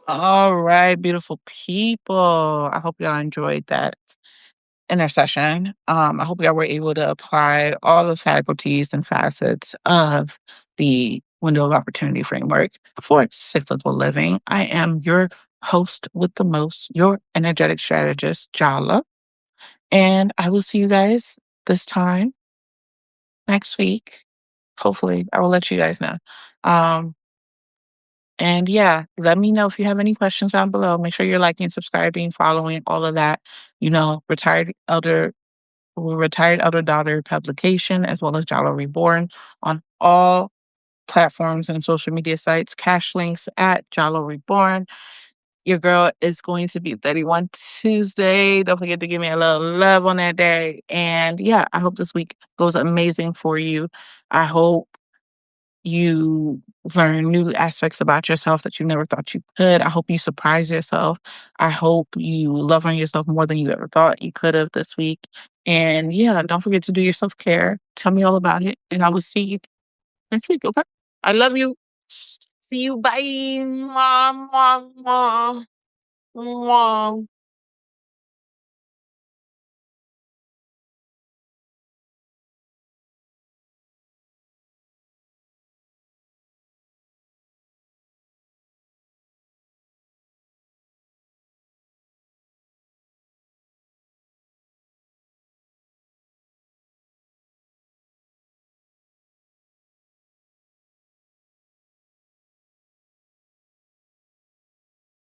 All right, beautiful people. I hope y'all enjoyed that intercession. I hope y'all were able to apply all the faculties and facets of the window of opportunity framework for cyclical living. I am your host with the most, your energetic strategist, Jalloh. And I will see you guys this time next week. Hopefully, I will let you guys know. Um, and yeah, let me know if you have any questions down below. Make sure you're liking, subscribing, following, all of that. Retired Elder Daughter publication, as well as Jalloh Reborn on all platforms and social media sites. Cash links at Jalloh Reborn. Your girl is going to be 31 Tuesday. Don't forget to give me a little love on that day. And yeah, I hope this week goes amazing for you. I hope you learn new aspects about yourself that you never thought you could. I hope you surprise yourself. I hope you love on yourself more than you ever thought you could have this week. And yeah, don't forget to do your self care. Tell me all about it. And I will see you next week. Okay. I love you. See you. Bye. Mwah, mwah, mwah. Mwah.